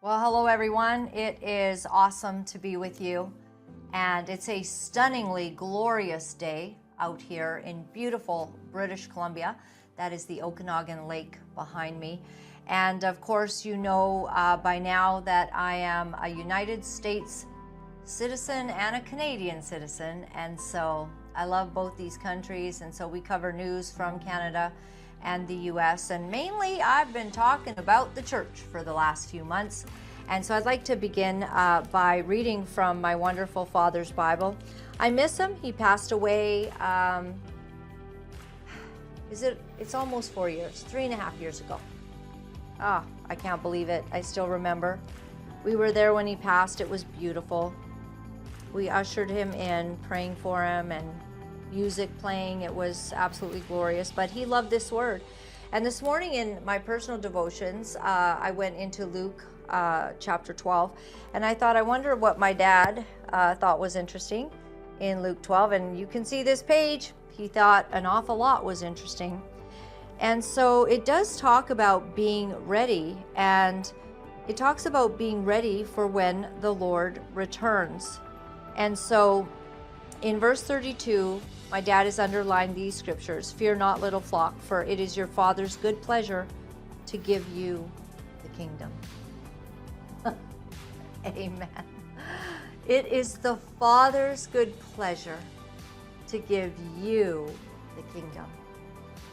Well, hello everyone. It is awesome to be with you. And it's a stunningly glorious day out here in beautiful British Columbia. That is the Okanagan Lake behind me. And of course, you know by now that I am a United States citizen and a Canadian citizen. And so I love both these countries. And so we cover news from Canada and the US. And mainly I've been talking about the church for the last few months. And so I'd like to begin by reading from my wonderful father's Bible. I miss him. He passed away, it's almost 4 years, 3.5 years ago. I can't believe it. I still remember. We were there when he passed. It was beautiful. We ushered him in, praying for him and music playing. It was absolutely glorious, but he loved this word. And this morning in my personal devotions, I went into Luke chapter 12, and I thought, I wonder what my dad thought was interesting in Luke 12. And you can see this page. He thought an awful lot was interesting. And so it does talk about being ready, and it talks about being ready for when the Lord returns. And so in verse 32, my dad has underlined these scriptures. Fear not, little flock, for it is your Father's good pleasure to give you the kingdom. Amen. It is the Father's good pleasure to give you the kingdom.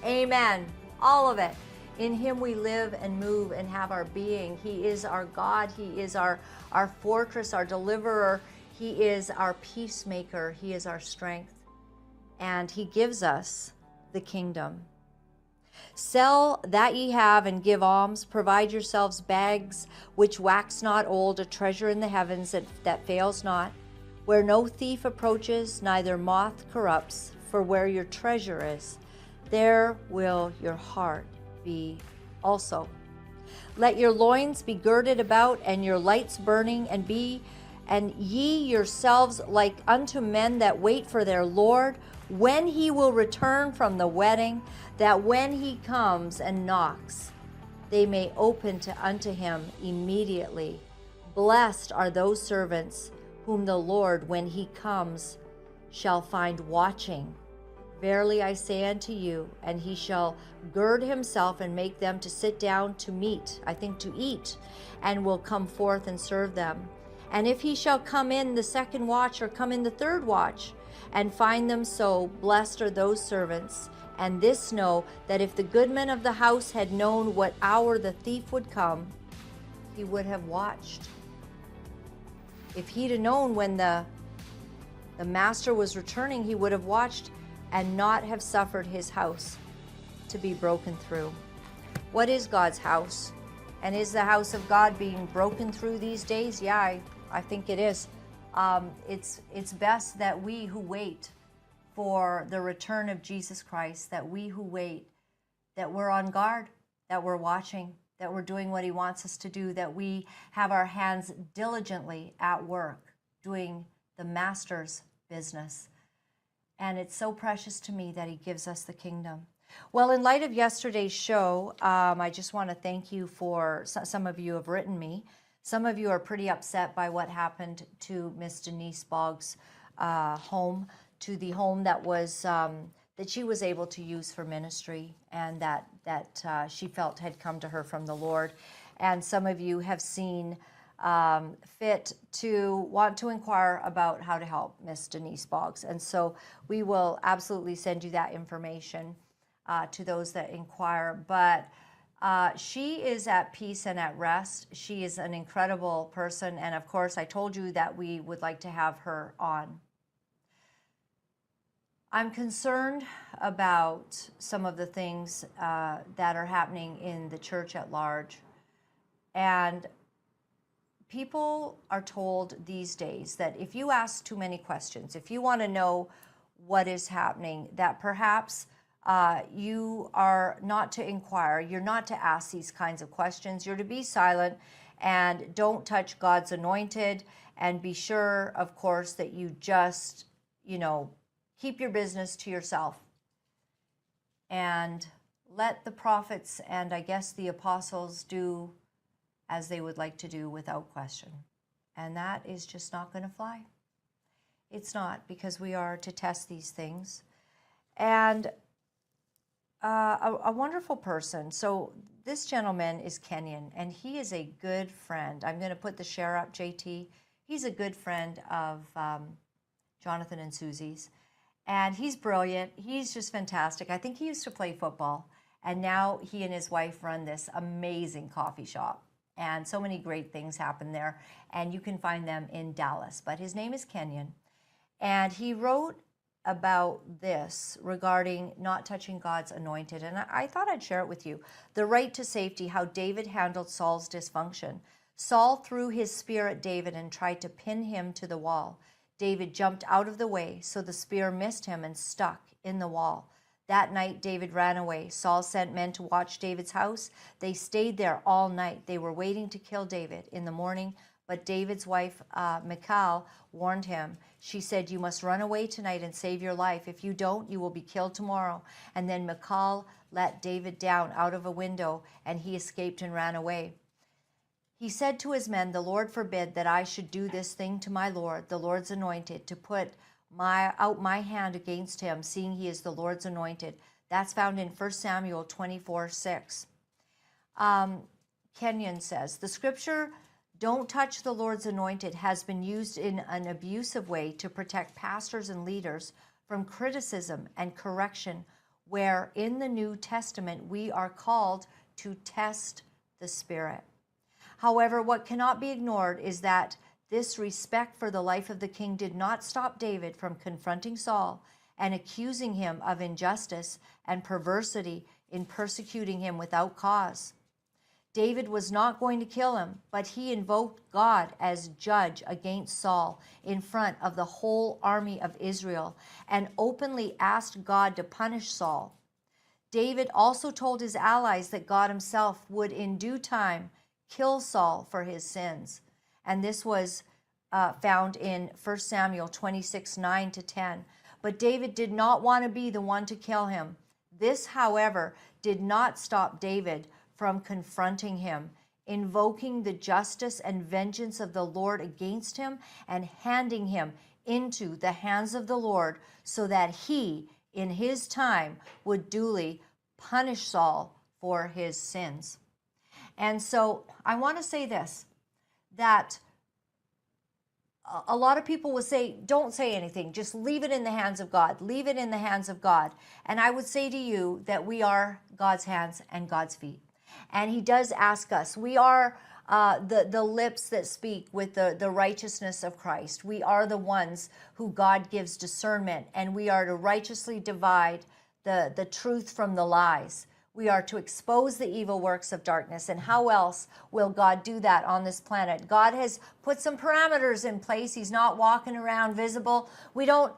Amen. All of it. In him we live and move and have our being. He is our God. He is our fortress, our deliverer. He is our peacemaker. He is our strength. And he gives us the kingdom. Sell that ye have and give alms. Provide yourselves bags which wax not old, a treasure in the heavens that fails not, where no thief approaches, neither moth corrupts. For where your treasure is, there will your heart be also. Let your loins be girded about, and your lights burning, and ye yourselves like unto men that wait for their Lord, when he will return from the wedding, that when he comes and knocks, they may open unto him immediately. Blessed are those servants whom the Lord, when he comes, shall find watching. Verily I say unto you, and he shall gird himself and make them to sit down to meat, to eat, and will come forth and serve them. And if he shall come in the second watch, or come in the third watch, and find them so, blessed are those servants. And this know, that if the goodman of the house had known what hour the thief would come, he would have watched. If he'd have known when the master was returning, he would have watched and not have suffered his house to be broken through. What is God's house? And is the house of God being broken through these days? Yeah, I think it is. It's best that we who wait for the return of Jesus Christ, that we who wait, that we're on guard, that we're watching, that we're doing what he wants us to do, that we have our hands diligently at work doing the master's business. And it's so precious to me that he gives us the kingdom. Well, in light of yesterday's show, I just want to thank you for, some of you have written me. Some of you are pretty upset by what happened to Miss Denise Boggs' home, to the home that was that she was able to use for ministry, and that she felt had come to her from the Lord. And some of you have seen fit to want to inquire about how to help Miss Denise Boggs. And so we will absolutely send you that information to those that inquire. But she is at peace and at rest. She is an incredible person. And of course, I told you that we would like to have her on. I'm concerned about some of the things that are happening in the church at large. And people are told these days that if you ask too many questions, if you want to know what is happening, that perhaps you are not to inquire, you're not to ask these kinds of questions, you're to be silent and don't touch God's anointed, and be sure, of course, that you just, keep your business to yourself. And let the prophets and I guess the apostles do as they would like to do without question. And that is just not going to fly. It's not, because we are to test these things. And a wonderful person. So this gentleman is Kenyan, and he is a good friend. I'm going to put the share up, JT. He's a good friend of Jonathan and Susie's. And he's brilliant. He's just fantastic. I think he used to play football. And now he and his wife run this amazing coffee shop. And so many great things happen there. And you can find them in Dallas. But his name is Kenyan. And he wrote about this regarding not touching God's anointed. And I thought I'd share it with you. The right to safety, how David handled Saul's dysfunction. Saul threw his spear at David and tried to pin him to the wall. David jumped out of the way, so the spear missed him and stuck in the wall. That night, David ran away. Saul sent men to watch David's house. They stayed there all night. They were waiting to kill David. In the morning, but David's wife, Michal, warned him. She said, "You must run away tonight and save your life. If you don't, you will be killed tomorrow." And then Michal let David down out of a window, and he escaped and ran away. He said to his men, "The Lord forbid that I should do this thing to my Lord, the Lord's anointed, to put out my hand against him, seeing he is the Lord's anointed." That's found in 1 Samuel 24:6. Kenyon says, the scripture, "Don't touch the Lord's anointed," has been used in an abusive way to protect pastors and leaders from criticism and correction, where in the New Testament we are called to test the Spirit. However, what cannot be ignored is that this respect for the life of the king did not stop David from confronting Saul and accusing him of injustice and perversity in persecuting him without cause. David was not going to kill him, but he invoked God as judge against Saul in front of the whole army of Israel and openly asked God to punish Saul. David also told his allies that God himself would in due time kill Saul for his sins. And this was found in 1 Samuel 26:9-10. But David did not want to be the one to kill him. This, however, did not stop David from confronting him, invoking the justice and vengeance of the Lord against him, and handing him into the hands of the Lord so that he, in his time, would duly punish Saul for his sins. And so I want to say this, that a lot of people would say, don't say anything, just leave it in the hands of God, leave it in the hands of God. And I would say to you that we are God's hands and God's feet. And he does ask us, we are the lips that speak with the righteousness of Christ. We are the ones who God gives discernment, and we are to righteously divide the truth from the lies. We are to expose the evil works of darkness. And how else will God do that on this planet? God has put some parameters in place. He's not walking around visible. We don't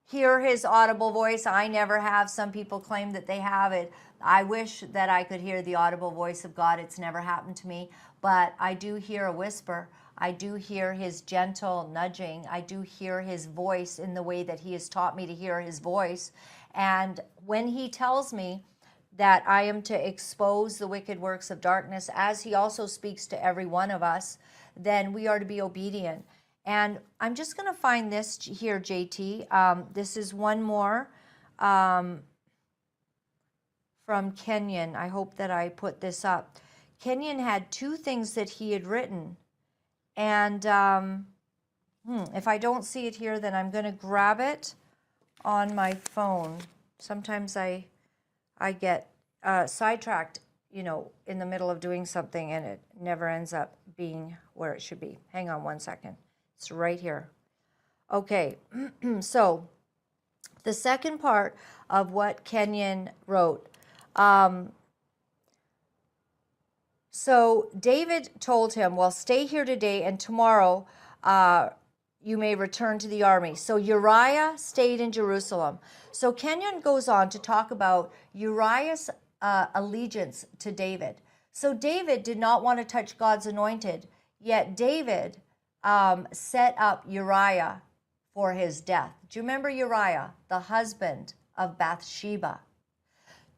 hear his audible voice. I never have. Some people claim that they have it. I wish that I could hear the audible voice of God. It's never happened to me. But I do hear a whisper. I do hear his gentle nudging. I do hear his voice in the way that he has taught me to hear his voice. And when he tells me that I am to expose the wicked works of darkness, as he also speaks to every one of us, then we are to be obedient. And I'm just going to find this here, JT. This is one more from Kenyon. I hope that I put this up. Kenyon had two things that he had written. And if I don't see it here, then I'm going to grab it on my phone. Sometimes I get sidetracked, in the middle of doing something, and it never ends up being where it should be. Hang on one second. It's right here. Okay, so the second part of what Kenyon wrote. So David told him, well, stay here today, and tomorrow you may return to the army. So Uriah stayed in Jerusalem. So Kenyon goes on to talk about Uriah's allegiance to David. So David did not want to touch God's anointed, yet David set up Uriah for his death. Do you remember Uriah, the husband of Bathsheba?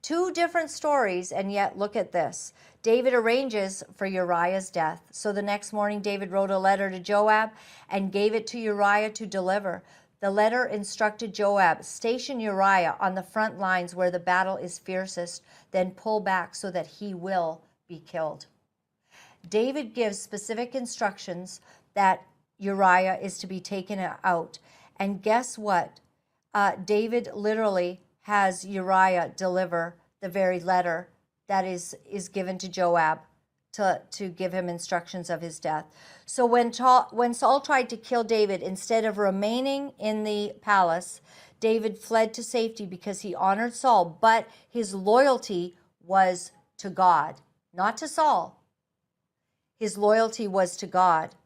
Two different stories, and yet look at this. David arranges for Uriah's death. So the next morning, David wrote a letter to Joab and gave it to Uriah to deliver. The letter instructed Joab, station Uriah on the front lines where the battle is fiercest, then pull back so that he will be killed. David gives specific instructions that Uriah is to be taken out. And guess what? David literally has Uriah deliver the very letter that is given to Joab to give him instructions of his death. So when Saul tried to kill David, instead of remaining in the palace, David fled to safety because he honored Saul, but his loyalty was to God, not to Saul. His loyalty was to God.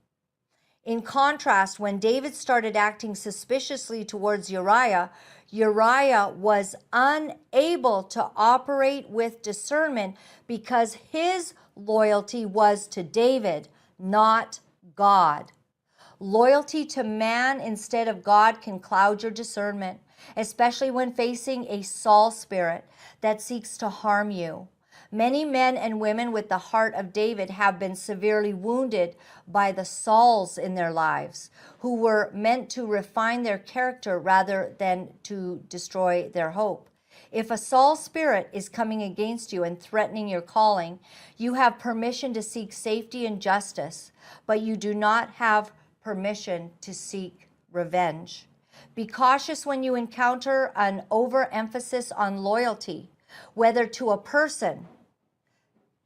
In contrast, when David started acting suspiciously towards Uriah, Uriah was unable to operate with discernment because his loyalty was to David, not God. Loyalty to man instead of God can cloud your discernment, especially when facing a Saul spirit that seeks to harm you. Many men and women with the heart of David have been severely wounded by the Sauls in their lives, who were meant to refine their character rather than to destroy their hope. If a Saul spirit is coming against you and threatening your calling, you have permission to seek safety and justice, but you do not have permission to seek revenge. Be cautious when you encounter an overemphasis on loyalty, whether to a person.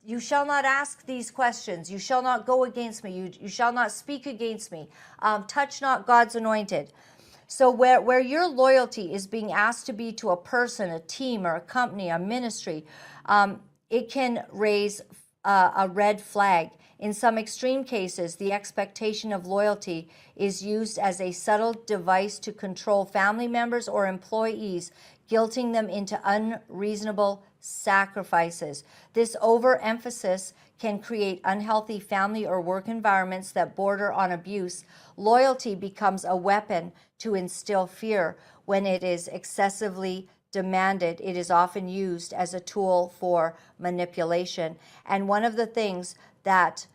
You shall not ask these questions. You shall not go against me. You shall not speak against me. Touch not God's anointed. So where your loyalty is being asked to be to a person, a team, or a company, a ministry, it can raise a red flag. In some extreme cases, the expectation of loyalty is used as a subtle device to control family members or employees, guilting them into unreasonable sacrifices. This overemphasis can create unhealthy family or work environments that border on abuse. Loyalty becomes a weapon to instill fear. When it is excessively demanded, it is often used as a tool for manipulation. And one of the things that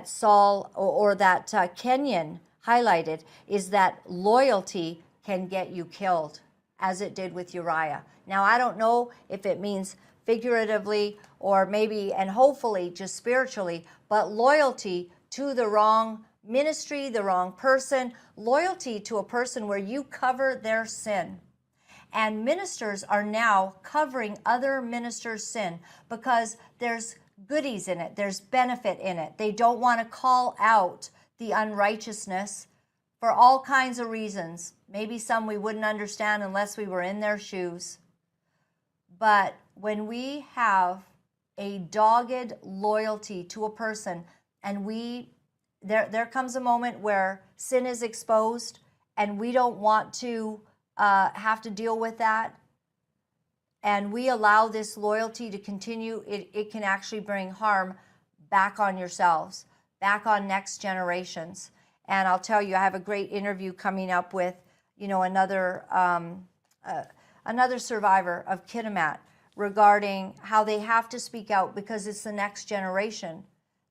Saul or that Kenyon highlighted is that loyalty can get you killed, as it did with Uriah. Now, I don't know if it means figuratively or maybe and hopefully just spiritually, but loyalty to the wrong ministry, the wrong person, loyalty to a person where you cover their sin. And ministers are now covering other ministers' sin because there's goodies in it, there's benefit in it. They don't want to call out the unrighteousness for all kinds of reasons. Maybe some we wouldn't understand unless we were in their shoes. But when we have a dogged loyalty to a person and there comes a moment where sin is exposed and we don't want to have to deal with that, and we allow this loyalty to continue, it can actually bring harm back on yourselves, back on next generations. And I'll tell you, I have a great interview coming up with, another survivor of Kitimat regarding how they have to speak out because it's the next generation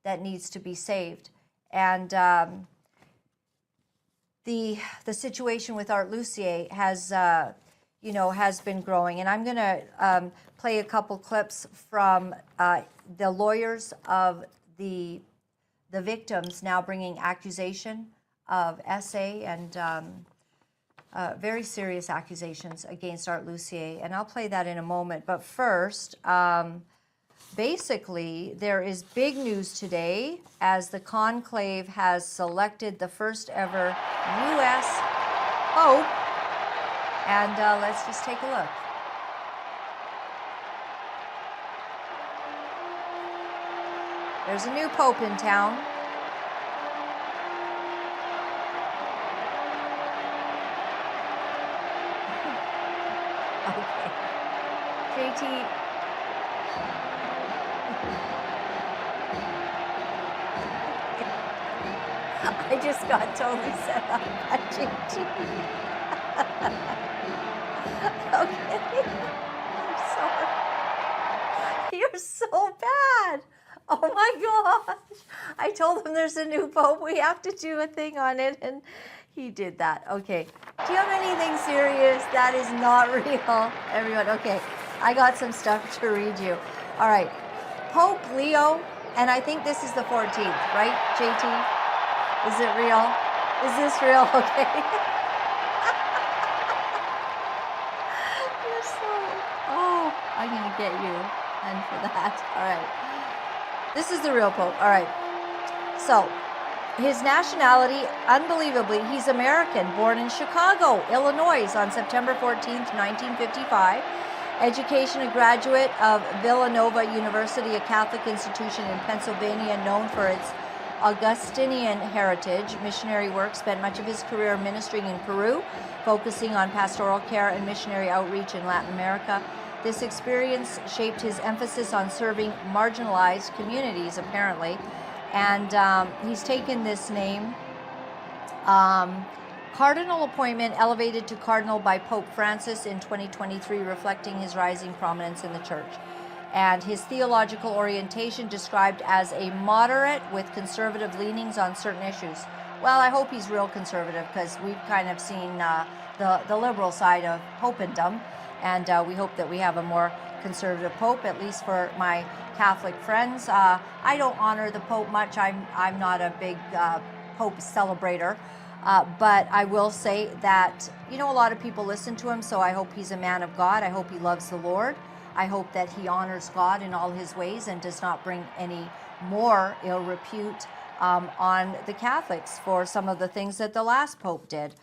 that needs to be saved. And the situation with Art Lucier has been growing. And I'm going to play a couple clips from the lawyers of the victims now bringing accusation of SA and very serious accusations against Art Lucier. And I'll play that in a moment. But first, basically, there is big news today as the conclave has selected the first ever U.S. Pope. And let's just take a look. There's a new pope in town. Okay. JT. I just got totally set up on JT. Okay. I'm sorry. He you're so bad. Oh my gosh. I told him there's a new Pope. We have to do a thing on it. And he did that. Okay. Do you have anything serious? That is not real. Everyone, okay. I got some stuff to read you. All right. Pope Leo, and I think this is the 14th, right, JT? Is it real? Is this real? Okay. You're so, oh, I'm going to get you and for that. All right. This is the real Pope. All right. So, his nationality, unbelievably, he's American, born in Chicago, Illinois on September 14th, 1955. Education, a graduate of Villanova University, a Catholic institution in Pennsylvania known for its Augustinian heritage. Missionary work, spent much of his career ministering in Peru, focusing on pastoral care and missionary outreach in Latin America. This experience shaped his emphasis on serving marginalized communities, apparently. And he's taken this name. Cardinal appointment elevated to cardinal by Pope Francis in 2023, reflecting his rising prominence in the church. And his theological orientation described as a moderate with conservative leanings on certain issues. Well, I hope he's real conservative, because we've kind of seen the liberal side of popedom, and we hope that we have a more conservative Pope, at least for my Catholic friends. I don't honor the Pope much. I'm not a big Pope celebrator. But I will say that, a lot of people listen to him, so I hope he's a man of God. I hope he loves the Lord. I hope that he honors God in all his ways and does not bring any more ill repute on the Catholics for some of the things that the last Pope did.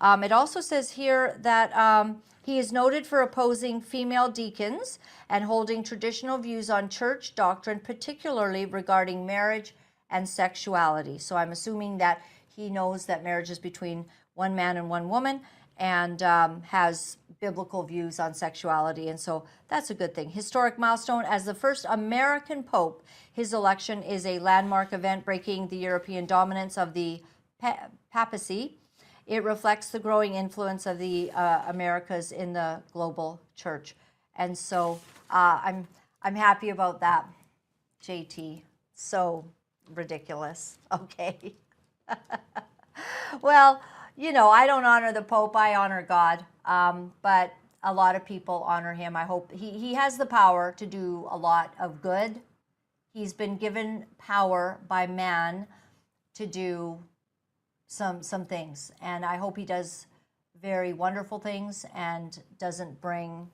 It also says here that he is noted for opposing female deacons and holding traditional views on church doctrine, particularly regarding marriage and sexuality. So I'm assuming that he knows that marriage is between one man and one woman, and has biblical views on sexuality. And so that's a good thing. Historic milestone. As the first American Pope, his election is a landmark event breaking the European dominance of the papacy. It reflects the growing influence of the Americas in the global church. And so I'm happy about that, JT. So ridiculous. Okay. Well, I don't honor the Pope. I honor God. But a lot of people honor him. I hope he has the power to do a lot of good. He's been given power by man to do some things. And I hope he does very wonderful things and doesn't bring,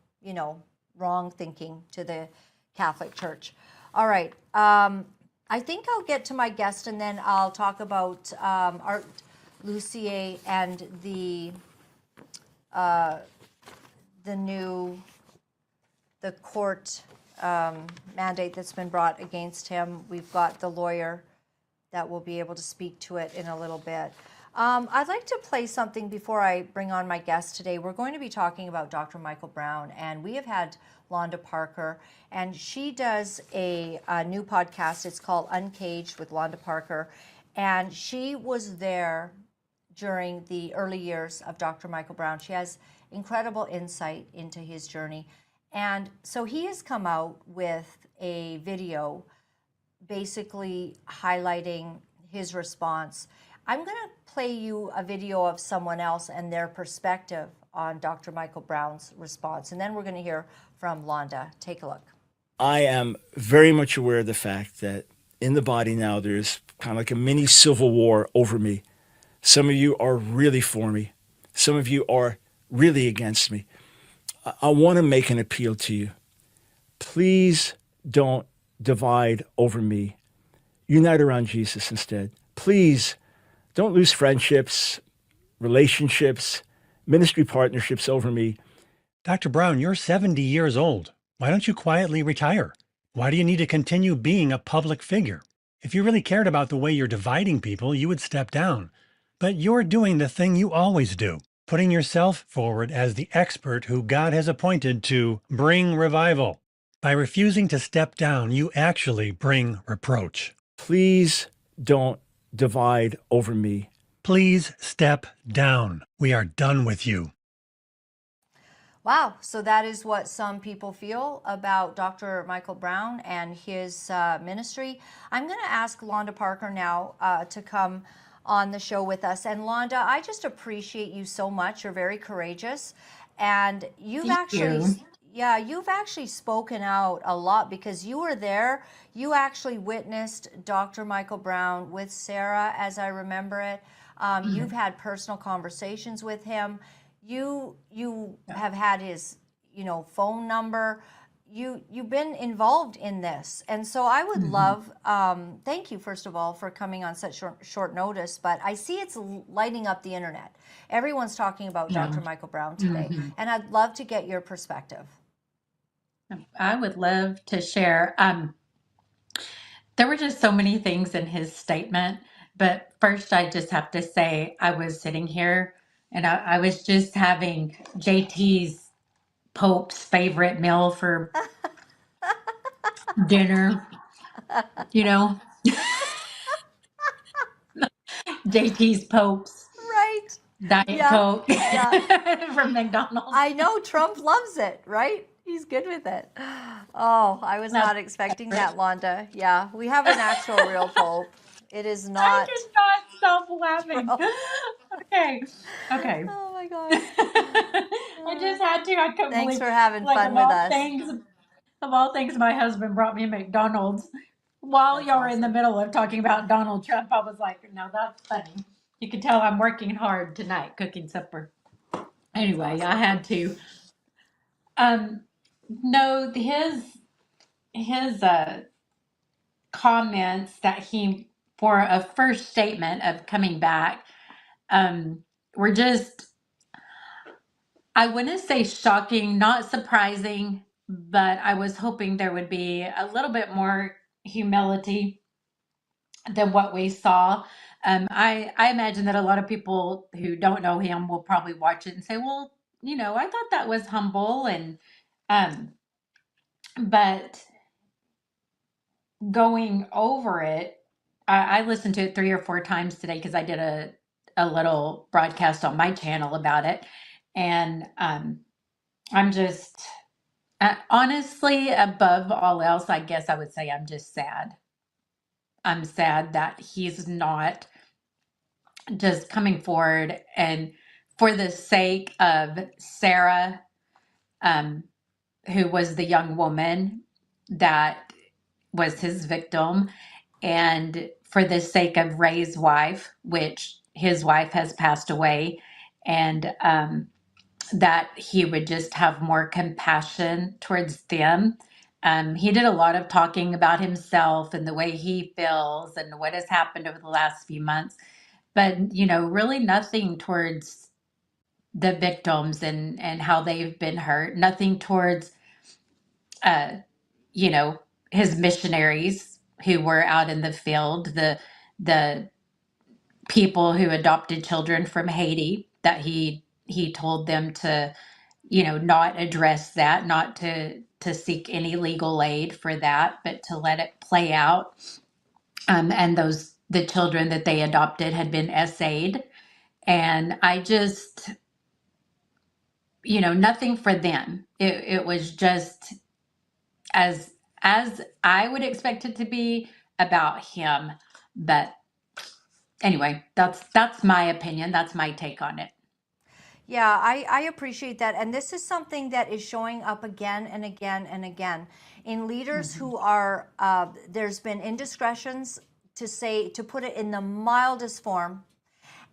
wrong thinking to the Catholic Church. All right. I think I'll get to my guest, and then I'll talk about Art Lucier and the court mandate that's been brought against him. We've got the lawyer that will be able to speak to it in a little bit. I'd like to play something before I bring on my guest today. We're going to be talking about Dr. Michael Brown, and we have had Londa Parker, and she does a new podcast. It's called Uncaged with Londa Parker, and she was there during the early years of Dr. Michael Brown. She has incredible insight into his journey, and so he has come out with a video basically highlighting his response. I'm going to play you a video of someone else and their perspective on Dr. Michael Brown's response, and then we're going to hear from Londa. Take a look. I am very much aware of the fact that in the body now there's kind of like a mini civil war over me. Some of you are really for me. Some of you are really against me. I want to make an appeal to you. Please don't divide over me. Unite around Jesus instead. Please don't lose friendships, relationships, ministry partnerships over me. Dr. Brown, you're 70 years old. Why don't you quietly retire? Why do you need to continue being a public figure? If you really cared about the way you're dividing people, you would step down. But you're doing the thing you always do, putting yourself forward as the expert who God has appointed to bring revival. By refusing to step down, you actually bring reproach. Please don't divide over me. Please step down. We are done with you. Wow. So that is what some people feel about Dr. Michael Brown and his ministry. I'm going to ask Londa Parker now to come on the show with us. And Londa, I just appreciate you so much. You're very courageous. And you've Thank actually, you. yeah, you've actually spoken out a lot because you were there. You actually witnessed Dr. Michael Brown with Sarah, as I remember it. You've had personal conversations with him. You have had his, phone number. You've been involved in this, and so I would love. Thank you, first of all, for coming on such short notice. But I see it's lighting up the internet. Everyone's talking about Yeah. Dr. Michael Brown today, and I'd love to get your perspective. I would love to share. There were just so many things in his statement, but first I just have to say I was sitting here and I was just having JT's Pope's favorite meal for dinner, you know, JT's Pope's Right? Diet Yeah. Coke Yeah. from McDonald's. I know Trump loves it, right? He's good with it. Oh, I was not expecting that, Londa. Yeah, we have an actual real Pope. It is I not could not stop laughing. Trump. Okay. Okay. Oh my gosh. I just had to. I couldn't Thanks believe, for having like, fun with us. of all things, my husband brought me McDonald's while That's y'all were in the awesome. middle of talking about Donald Trump. I was like, no, that's funny. You can tell I'm working hard tonight cooking supper. Anyway, I awesome. had to. No, his comments that he, for a first statement of coming back, were just, I wouldn't say shocking, not surprising, but I was hoping there would be a little bit more humility than what we saw. I imagine that a lot of people who don't know him will probably watch it and say, well, I thought that was humble. And, um, but going over it, I listened to it 3 or 4 times today because I did a little broadcast on my channel about it. And I'm just, honestly, above all else, I guess I would say I'm just sad. I'm sad that he's not just coming forward and for the sake of Sarah, um, who was the young woman that was his victim, and for the sake of Ray's wife, which his wife has passed away, and that he would just have more compassion towards them. He did a lot of talking about himself and the way he feels and what has happened over the last few months, but really nothing towards the victims and how they've been hurt. Nothing towards, uh, you know, his missionaries who were out in the field, the people who adopted children from Haiti that he told them to, not address that, not to seek any legal aid for that, but to let it play out. And the children that they adopted had been SA'd. And I just, nothing for them. It was just as I would expect it to be about him. But anyway, that's my opinion. That's my take on it. Yeah, I appreciate that. And this is something that is showing up again and again and again in leaders who are, there's been indiscretions, to put it in the mildest form,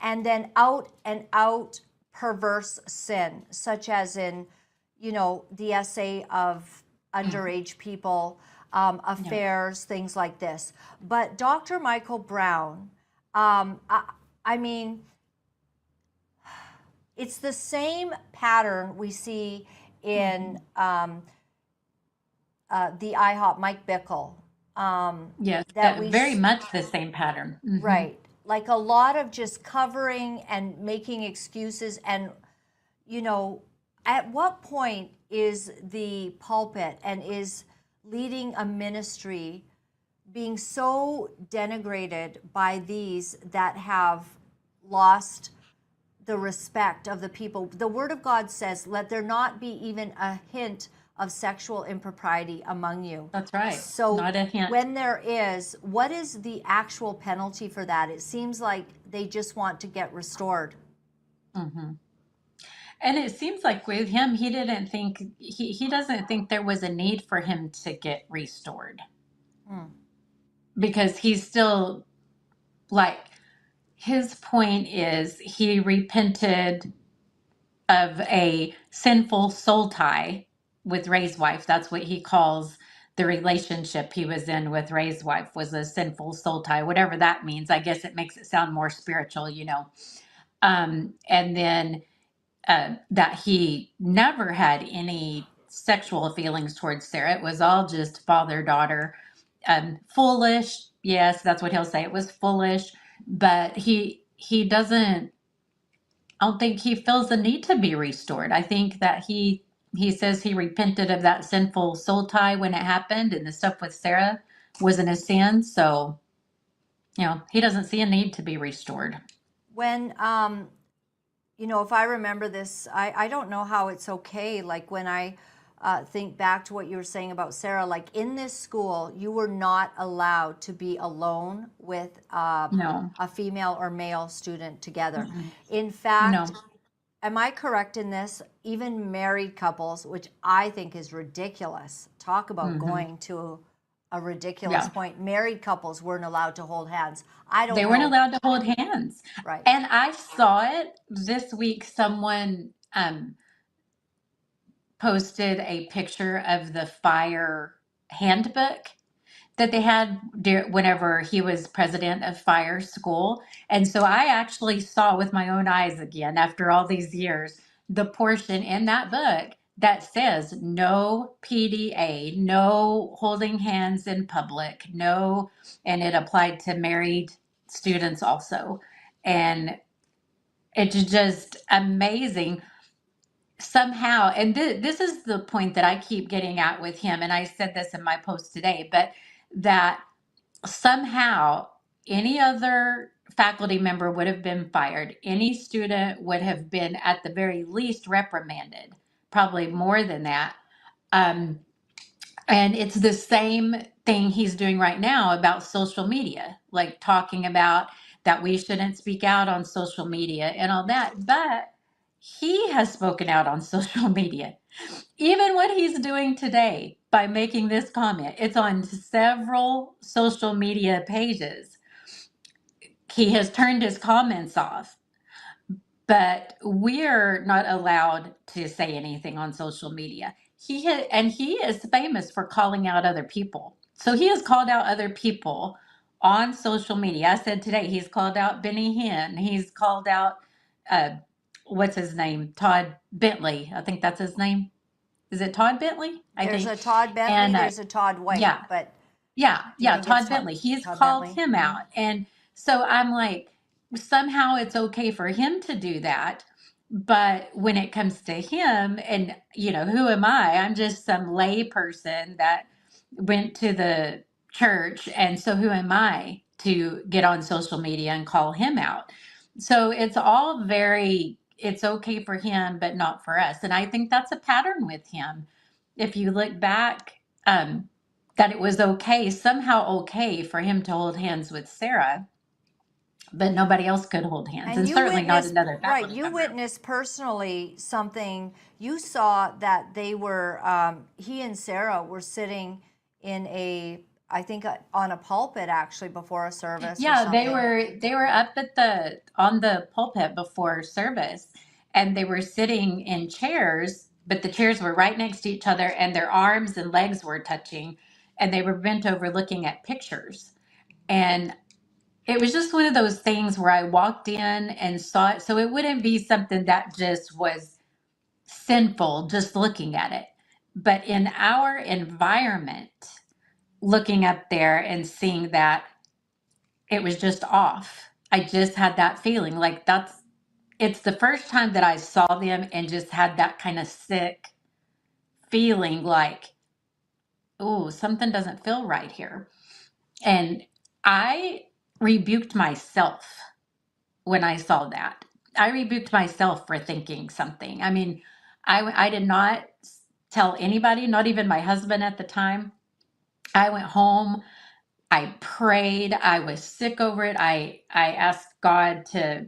and then out and out perverse sin, such as in, the essay of underage people, affairs, things like this. But Dr. Michael Brown, I mean, it's the same pattern we see in the IHOP Mike Bickle. Yes, That we very much the same pattern. right, like a lot of just covering and making excuses. And at what point is the pulpit and is leading a ministry being so denigrated by these that have lost the respect of the people. The Word of God says, let there not be even a hint of sexual impropriety among you. That's right. So Not a hint. when there is, what is the actual penalty for that? It seems like they just want to get restored. Mm-hmm. And it seems like with him, he didn't think, he doesn't think there was a need for him to get restored. Because he's still, like, his point is he repented of a sinful soul tie with Ray's wife. That's what he calls the relationship he was in with Ray's wife, was a sinful soul tie, whatever that means. I guess it makes it sound more spiritual, you know. And then that he never had any sexual feelings towards Sarah. It was all just father-daughter. Foolish. Yes, that's what he'll say. It was foolish, but he doesn't, I don't think he feels the need to be restored. I think that he says he repented of that sinful soul tie when it happened, and the stuff with Sarah wasn't a sin. So, you know, he doesn't see a need to be restored. When, you know, if I remember this, I don't know how it's okay. Like when I think back to what you were saying about Sarah, like in this school, you were not allowed to be alone with No. a female or male student together. Mm-mm. In fact, No. am I correct in this? Even married couples, which I think is ridiculous. Talk about going to a ridiculous Yeah. point. Married couples weren't allowed to hold hands. I don't They know. weren't allowed to hold hands. Right. And I saw it this week. Someone posted a picture of the fire handbook that they had whenever he was president of fire school. And so I actually saw with my own eyes again, after all these years, the portion in that book that says no PDA, no holding hands in public, no, and it applied to married students also. And it's just amazing somehow. And this is the point that I keep getting at with him. And I said this in my post today, but that somehow any other faculty member would have been fired. Any student would have been at the very least reprimanded, probably more than that. And it's the same thing he's doing right now about social media, like talking about that we shouldn't speak out on social media and all that. But he has spoken out on social media. Even what he's doing today by making this comment, it's on several social media pages. He has turned his comments off, but we're not allowed to say anything on social media. And he is famous for calling out other people. So he has called out other people on social media. I said today he's called out Benny Hinn. He's called out what's his name? Todd Bentley. I think that's his name. Is it Todd Bentley? There's a Todd Bentley, And there's a Todd White, yeah, but yeah, do you yeah, think it's Todd Bentley. He's Todd called Bentley? him out. And so I'm like, somehow it's okay for him to do that. But when it comes to him, and you know, who am I? I'm just some lay person that went to the church. And so who am I to get on social media and call him out? So it's all it's okay for him, but not for us. And I think that's a pattern with him. If you look back, that it was okay, somehow okay for him to hold hands with Sarah, but nobody else could hold hands, and you certainly not witnessed, another right, faculty you member. witnessed personally something. You saw that they were, he and Sarah were sitting in I think on a pulpit actually before a service. Yeah, they were up on the pulpit before service, and they were sitting in chairs, but the chairs were right next to each other, and their arms and legs were touching, and they were bent over looking at pictures. And it was just one of those things where I walked in and saw it, so it wouldn't be something that just was sinful just looking at it. But in our environment, looking up there and seeing that, it was just off. I just had that feeling like it's the first time that I saw them and just had that kind of sick feeling like, oh, something doesn't feel right here. And I rebuked myself when I saw that. I rebuked myself for thinking something. I mean, I did not tell anybody, not even my husband at the time. I went home. I prayed. I was sick over it. I asked God to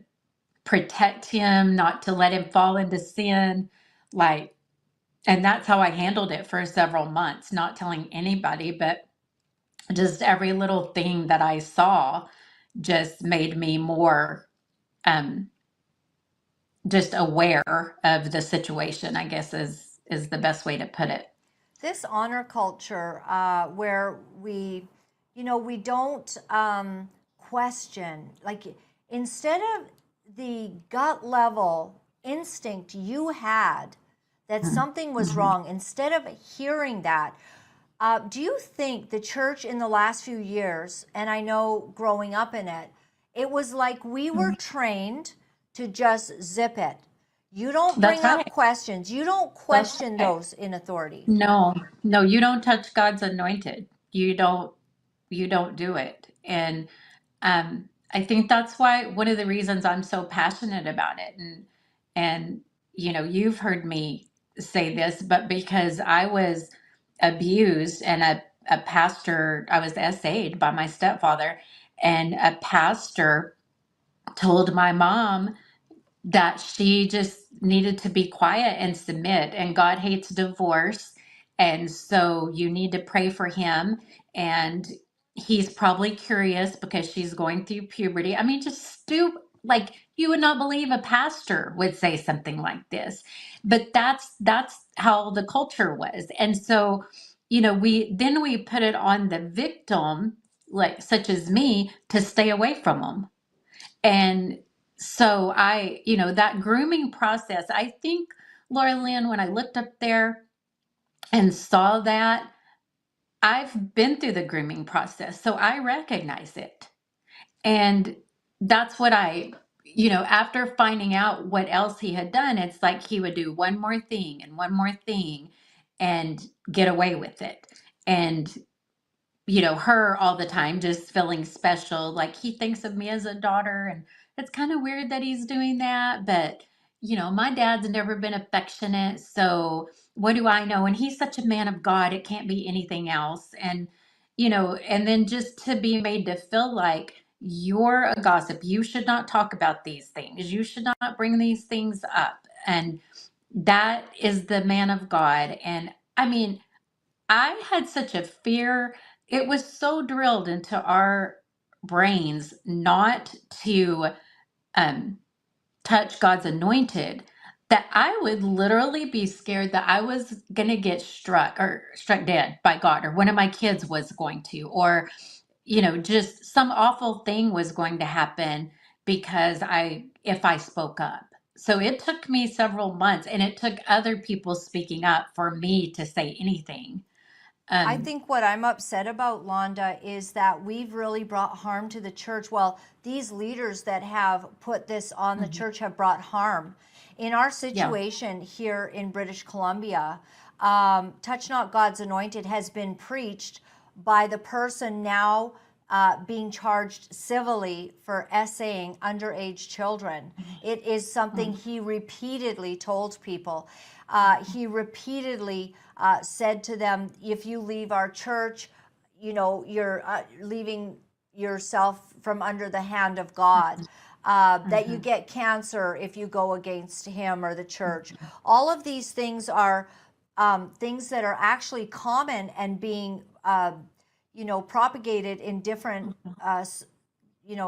protect him, not to let him fall into sin. Like, and that's how I handled it for several months, not telling anybody, but just every little thing that I saw just made me more um, just aware of the situation, I guess is the best way to put it. This honor culture where we don't question, like instead of the gut level instinct you had that something was wrong, instead of hearing that, do you think the church in the last few years, and I know growing up in it, it was like we were trained to just zip it. You don't That's bring up right. questions. You don't That's question right. those in authority. No, no, you don't touch God's anointed. You don't do it. And I think that's why one of the reasons I'm so passionate about it. And you've heard me say this, but because I was abused and a pastor, I was SA'd by my stepfather, and a pastor told my mom that she just needed to be quiet and submit. And God hates divorce. And so you need to pray for him. And he's probably curious because she's going through puberty. I mean, just stupid. Like you would not believe a pastor would say something like this. But that's how the culture was. And so, we put it on the victim, like such as me, to stay away from them. And so that grooming process, I think, Laura-Lynn, when I looked up there and saw that, I've been through the grooming process, so I recognize it. And that's what after finding out what else he had done, it's like he would do one more thing and one more thing and get away with it. And her all the time, just feeling special. Like he thinks of me as a daughter. And it's kind of weird that he's doing that. But, my dad's never been affectionate. So what do I know? And he's such a man of God. It can't be anything else. And then just to be made to feel like you're a gossip. You should not talk about these things. You should not bring these things up. And that is the man of God. And I mean, I had such a fear. It was so drilled into our brains not to um, touch God's anointed that I would literally be scared that I was going to get struck dead by God, or one of my kids was going to, or, just some awful thing was going to happen because if I spoke up. So it took me several months, and it took other people speaking up for me to say anything. I Um, think what I'm upset about, Londa, is that we've really brought harm to the church. Well, these leaders that have put this on the mhm. church have brought harm. In our Yeah. situation here in British Columbia, Touch Not God's Anointed has been preached by the person now being charged civilly for essaying underage children. It is something Mhm. he repeatedly told people. He repeatedly said to them, if you leave our church, you're leaving yourself from under the hand of God. That you Mhm. get cancer if you go against him or the church. All of these things are things that are actually common and being, propagated in different,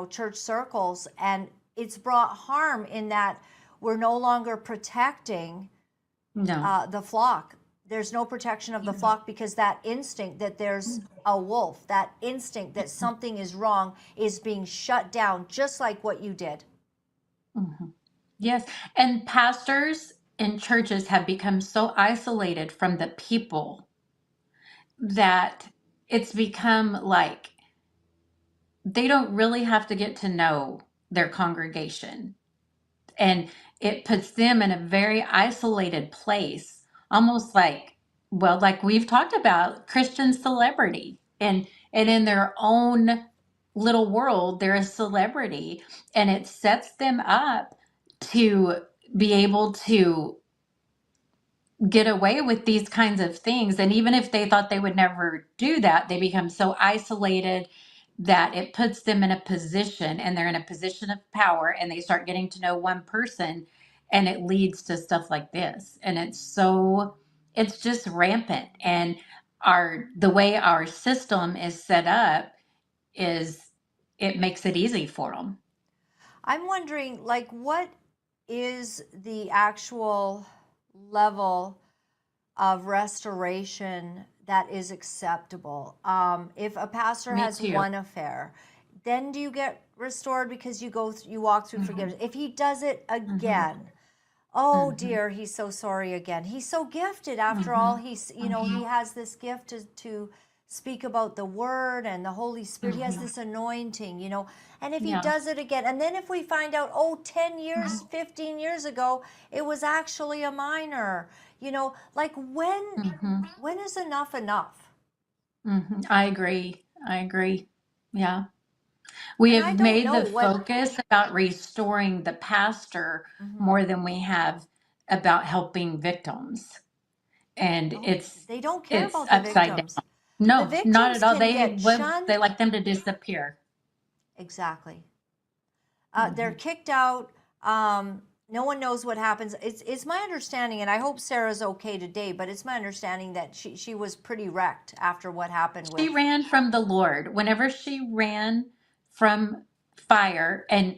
church circles. And it's brought harm in that we're no longer protecting No. the flock. There's no protection of the flock because that instinct that there's a wolf, that instinct that something is wrong is being shut down, just like what you did. Mhm. Yes. And pastors and churches have become so isolated from the people that it's become like they don't really have to get to know their congregation. And it puts them in a very isolated place, almost like we've talked about Christian celebrity. And in their own little world, they're a celebrity, and it sets them up to be able to get away with these kinds of things. And even if they thought they would never do that, they become so isolated that it puts them in a position, and they're in a position of power, and they start getting to know one person, and it leads to stuff like this. And it's just rampant. And the way our system is set up is, it makes it easy for them. I'm wondering, like, what is the actual level of restoration that is acceptable? If a pastor Me has too. one affair, then do you get restored because you walk through forgiveness? If he does it again, oh dear, he's so sorry again. He's so gifted after all. He's, he has this gift to speak about the word and the Holy Spirit. He has this anointing, and if he does it again, and then if we find out, 10 years, 15 years ago, it was actually a minor, like when is enough enough? I agree. Yeah. We And I have don't made know the what, focus about restoring the pastor more than we have about helping victims. And they don't care it's about the upside down. victims. The No, not victims at all. can get shunned. They like them to disappear. Exactly. They're kicked out. No one knows what happens. It's my understanding, and I hope Sarah's okay today, but it's my understanding that she was pretty wrecked after what happened with. She ran from the Lord. Whenever she ran from fire, and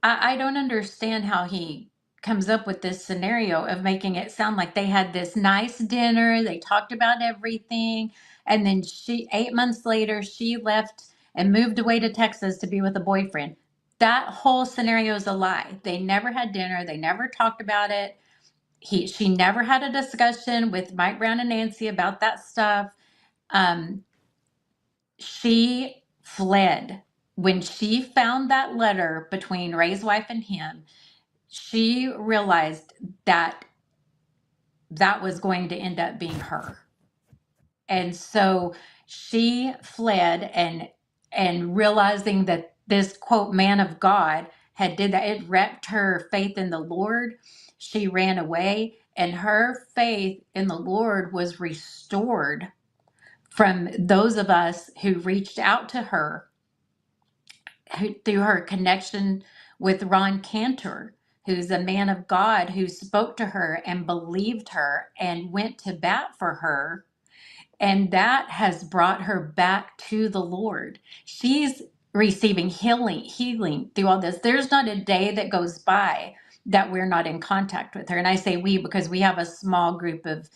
I don't understand how he comes up with this scenario of making it sound like they had this nice dinner, they talked about everything, and then 8 months later, she left and moved away to Texas to be with a boyfriend. That whole scenario is a lie. They never had dinner, they never talked about it. She never had a discussion with Mike Brown and Nancy about that stuff. She fled. When she found that letter between Ray's wife and him, she realized that that was going to end up being her. And so she fled, and realizing that this quote man of God had did that, it wrecked her faith in the Lord. She ran away, and her faith in the Lord was restored from those of us who reached out to her through her connection with Ron Cantor, who's a man of God who spoke to her and believed her and went to bat for her. And that has brought her back to the Lord. She's receiving healing through all this. There's not a day that goes by that we're not in contact with her. And I say we because we have a small group of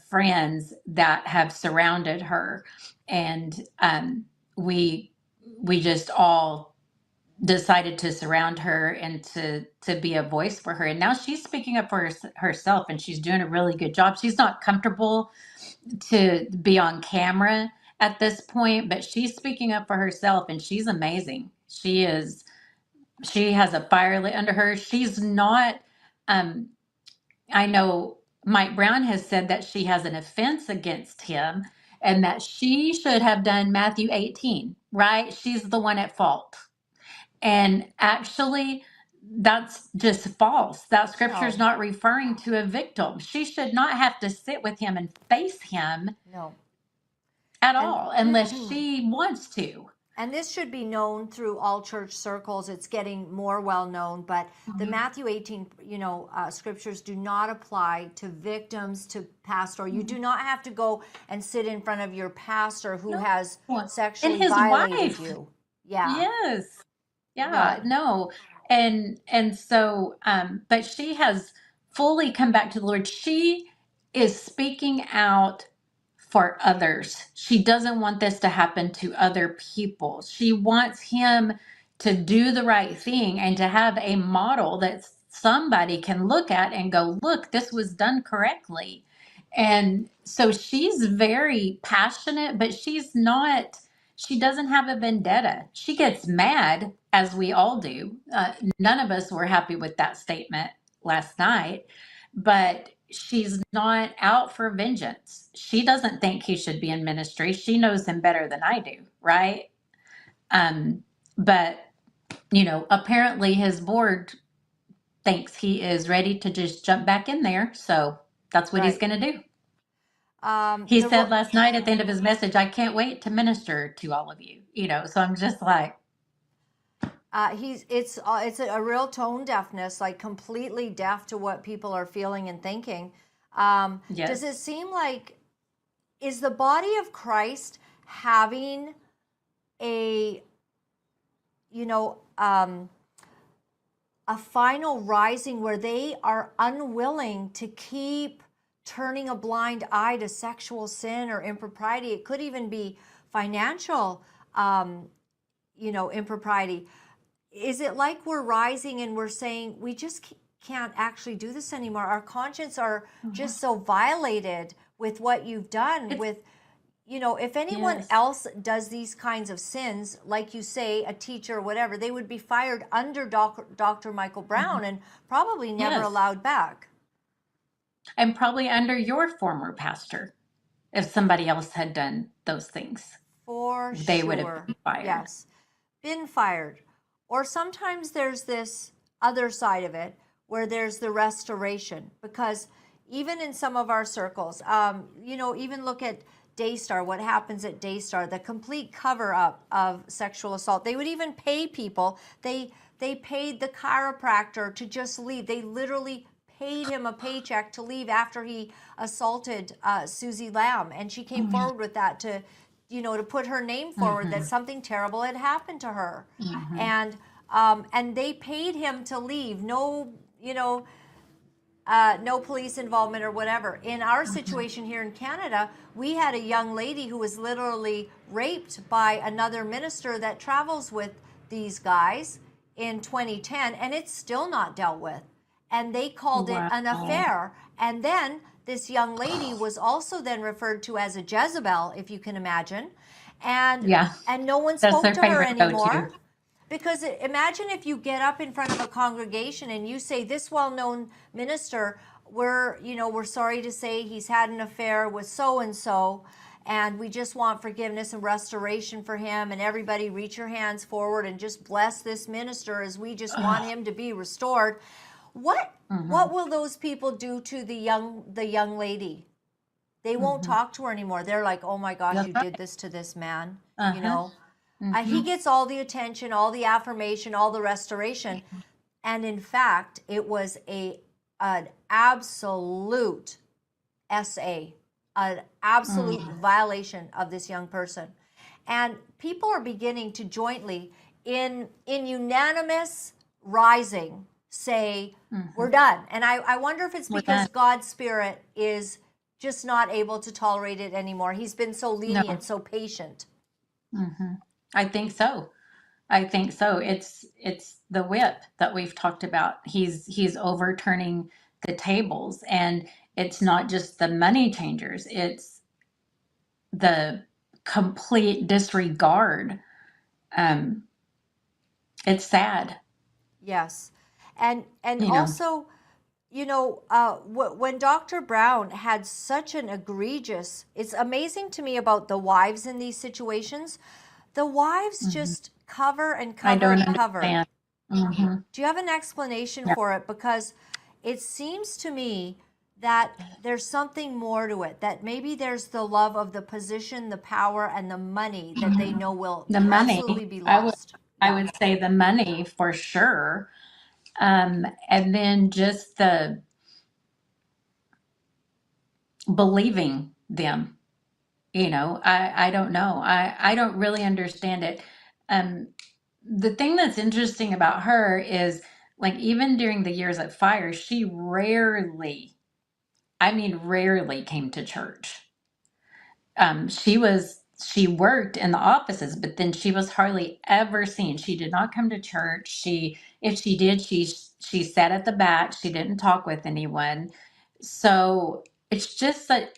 friends that have surrounded her. And we just all decided to surround her and to be a voice for her. And now she's speaking up for herself, and she's doing a really good job. She's not comfortable to be on camera at this point, but she's speaking up for herself, and she's amazing. She has a fire lit under her. She's not, I know Mike Brown has said that she has an offense against him and that she should have done Matthew 18, right? She's the one at fault. And actually, that's just false. That scripture is not referring to a victim. She should not have to sit with him and face him at all, unless she wants to. And this should be known through all church circles. It's getting more well known, but the Matthew 18, scriptures do not apply to victims, to pastor. You do not have to go and sit in front of your pastor who has sexually violated you. Yeah. Yes. Yeah. No. And so, but she has fully come back to the Lord. She is speaking out for others. She doesn't want this to happen to other people. She wants him to do the right thing and to have a model that somebody can look at and go, look, this was done correctly. And so she's very passionate, but she doesn't have a vendetta. She gets mad, as we all do. None of us were happy with that statement last night, but she's not out for vengeance. She doesn't think he should be in ministry. She knows him better than I do, right? But apparently his board thinks he is ready to just jump back in there. So that's what he's Right. going to do. He said last night at the end of his message, I can't wait to minister to all of you. So I'm just like, it's a real tone deafness, like completely deaf to what people are feeling and thinking. Does yes. it seem like, is the body of Christ having a, a final rising where they are unwilling to keep turning a blind eye to sexual sin or impropriety? It could even be financial, impropriety. Is it like we're rising and we're saying we just can't actually do this anymore? Our conscience are just so violated with what you've done. With, if anyone Yes. else does these kinds of sins, like you say, a teacher or whatever, they would be fired under Dr. Michael Brown and probably never Yes. allowed back. And probably under your former pastor, if somebody else had done those things, For they would sure. have been fired. Yes. Been fired. Or sometimes there's this other side of it where there's the restoration, because even in some of our circles, even look at Daystar, what happens at Daystar, the complete cover up of sexual assault. They would even pay people. They paid the chiropractor to just leave. They literally paid him a paycheck to leave after he assaulted Susie Lamb, and she came forward with that to put her name forward that something terrible had happened to her, and they paid him to leave. No, no police involvement or whatever. In our situation here in Canada, we had a young lady who was literally raped by another minister that travels with these guys in 2010, and it's still not dealt with. And they called it an affair. And then this young lady was also then referred to as a Jezebel, if you can imagine. And no one spoke to her anymore. Because imagine if you get up in front of a congregation and you say, this well-known minister, we're sorry to say he's had an affair with so-and-so, and we just want forgiveness and restoration for him, and everybody reach your hands forward and just bless this minister as we just want him to be restored. What will those people do to the young lady? They won't talk to her anymore. They're like, oh my gosh, you did this to this man, he gets all the attention, all the affirmation, all the restoration. And in fact, it was an absolute SA, an absolute violation of this young person. And people are beginning to jointly, in unanimous rising, say, we're done. And I wonder if it's because God's Spirit is just not able to tolerate it anymore. He's been so lenient, so patient. I think so. It's the whip that we've talked about. He's overturning the tables, and it's not just the money changers, it's the complete disregard. It's sad. Yes. And also, when Dr. Brown had such an egregious, it's amazing to me about the wives in these situations. The wives just cover and cover and cover. Do you have an explanation for it? Because it seems to me that there's something more to it, that maybe there's the love of the position, the power, and the money that they know will absolutely be lost. I would say the money for sure. And then just the believing them. I don't know. I don't really understand it. The thing that's interesting about her is, like, even during the years at Fire, she rarely came to church. She worked in the offices, but then she was hardly ever seen. She did not come to church. If she did, she sat at the back. She didn't talk with anyone. So it's just that,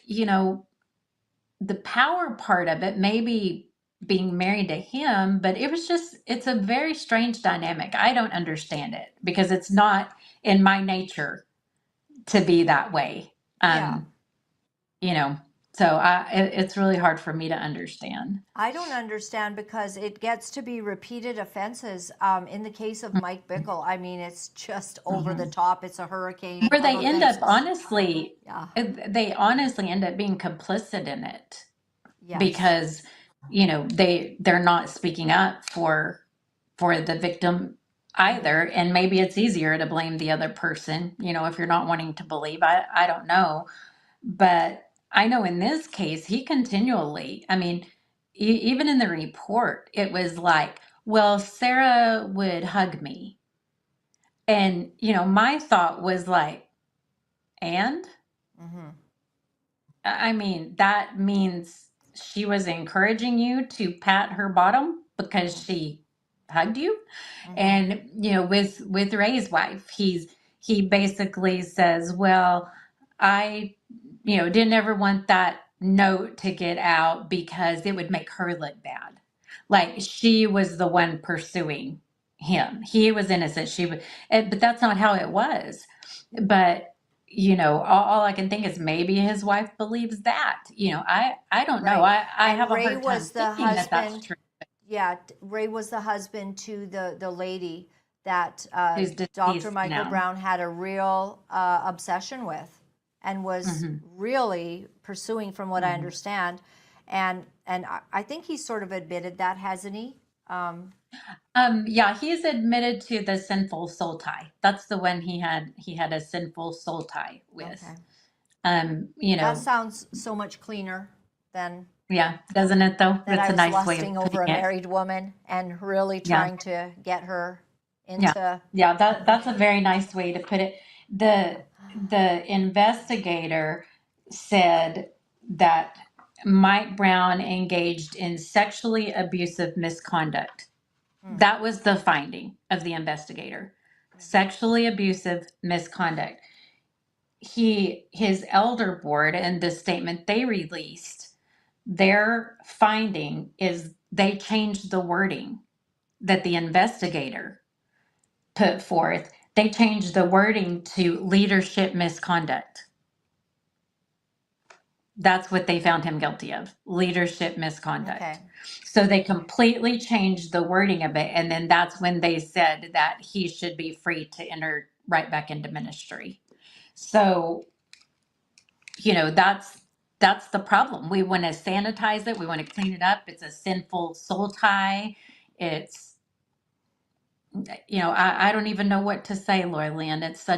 the power part of it, maybe being married to him, but it's a very strange dynamic. I don't understand it because it's not in my nature to be that way. So it's really hard for me to understand. I don't understand because it gets to be repeated offenses. In the case of Mike Bickle, I mean, it's just over the top. It's a hurricane Where of they end up offenses. Yeah. they honestly end up being complicit in it Yes. because, they're not speaking up for the victim either. And maybe it's easier to blame the other person, if you're not wanting to believe. I don't know. But I know in this case, he continually, I mean, even in the report, it was like, well, Sarah would hug me. And, my thought was like, and Mm-hmm. I mean, that means she was encouraging you to pat her bottom because she hugged you. Mm-hmm. And, with Ray's wife, he basically says, well, I, didn't ever want that note to get out because it would make her look bad. Like she was the one pursuing him. He was innocent. But that's not how it was. But, all I can think is maybe his wife believes that. I don't know. Right. I And have a Ray hard time was the thinking that that's husband. true. Yeah, Ray was the husband to the lady that Who's Dr. deceased Michael now. Brown had a real obsession with and was really pursuing, from what I understand. And I think he sort of admitted that, hasn't he? Yeah, he's admitted to the sinful soul tie. That's the one he had a sinful soul tie with. Okay. That sounds so much cleaner than Yeah, doesn't it though? that It's I a was nice way of lusting over putting a it. married woman and really Yeah. trying to get her Yeah. into. Yeah, that's a very nice way to put it. The investigator said that Mike Brown engaged in sexually abusive misconduct. That was the finding of the investigator. Sexually abusive misconduct. His elder board, and the statement they released, their finding is they changed the wording that the investigator put forth. They changed the wording to leadership misconduct. That's what they found him guilty of, leadership misconduct. Okay. So they completely changed the wording of it. And then that's when they said that he should be free to enter right back into ministry. So, that's the problem. We want to sanitize it. We want to clean it up. It's a sinful soul tie. It's, I don't even know what to say, Laura-Lynn. It's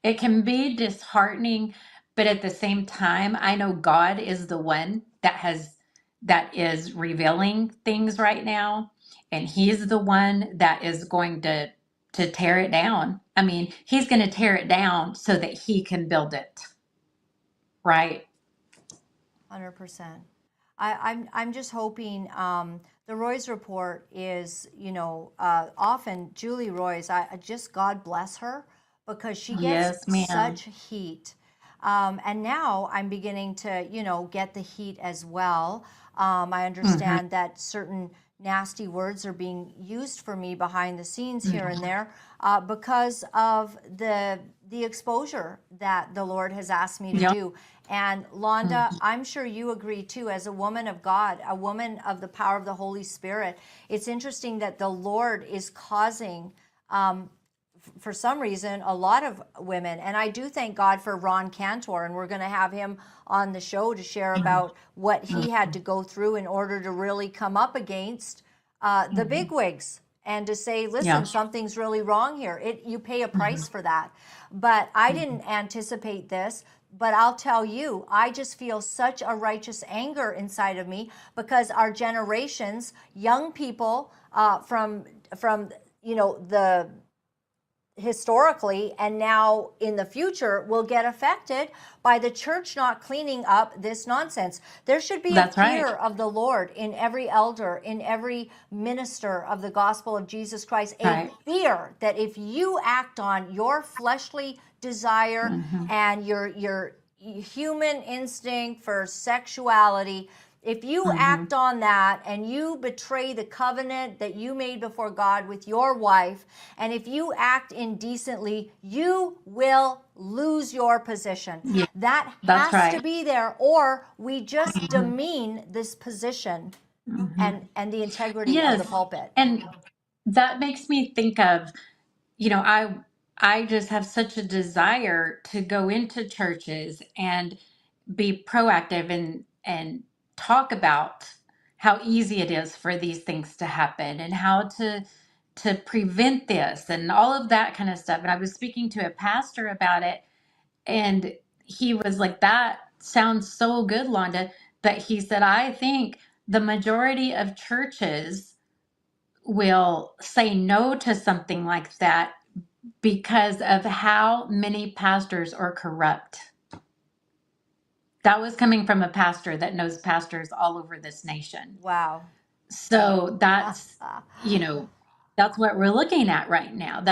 it can be disheartening, but at the same time, I know God is the one that is revealing things right now, and He's the one that is going to tear it down. I mean, He's going to tear it down so that He can build it, right? 100%. I'm just hoping the Roy's report is, often Julie Roy's, I just, God bless her, because she gets Yes, ma'am. such heat. And now I'm beginning to, get the heat as well. I understand that certain nasty words are being used for me behind the scenes here and there because of the exposure that the Lord has asked me to Yep. do. And Londa, I'm sure you agree too, as a woman of God, a woman of the power of the Holy Spirit. It's interesting that the Lord is causing, for some reason, a lot of women, and I do thank God for Ron Cantor, and we're going to have him on the show to share about what he had to go through in order to really come up against the bigwigs and to say, listen, Yeah. something's really wrong here. You pay a price for that. But I didn't anticipate this. But I'll tell you, I just feel such a righteous anger inside of me because our generations, young people from the historically and now in the future will get affected by the church not cleaning up this nonsense. There should be That's a fear right. of the Lord in every elder, in every minister of the gospel of Jesus Christ, a Right. fear that if you act on your fleshly desire and your human instinct for sexuality, If you act on that and you betray the covenant that you made before God with your wife, and if you act indecently, you will lose your position. Yeah, That that's has to right. be there, or we just demean this position and the integrity of the Yes. pulpit. And that makes me think of, I just have such a desire to go into churches and be proactive and talk about how easy it is for these things to happen and how to prevent this and all of that kind of stuff. And I was speaking to a pastor about it, and he was like, "That sounds so good, Londa." But he said, "I think the majority of churches will say no to something like that because of how many pastors are corrupt." That was coming from a pastor that knows pastors all over this nation. Wow. So that's what we're looking at right now.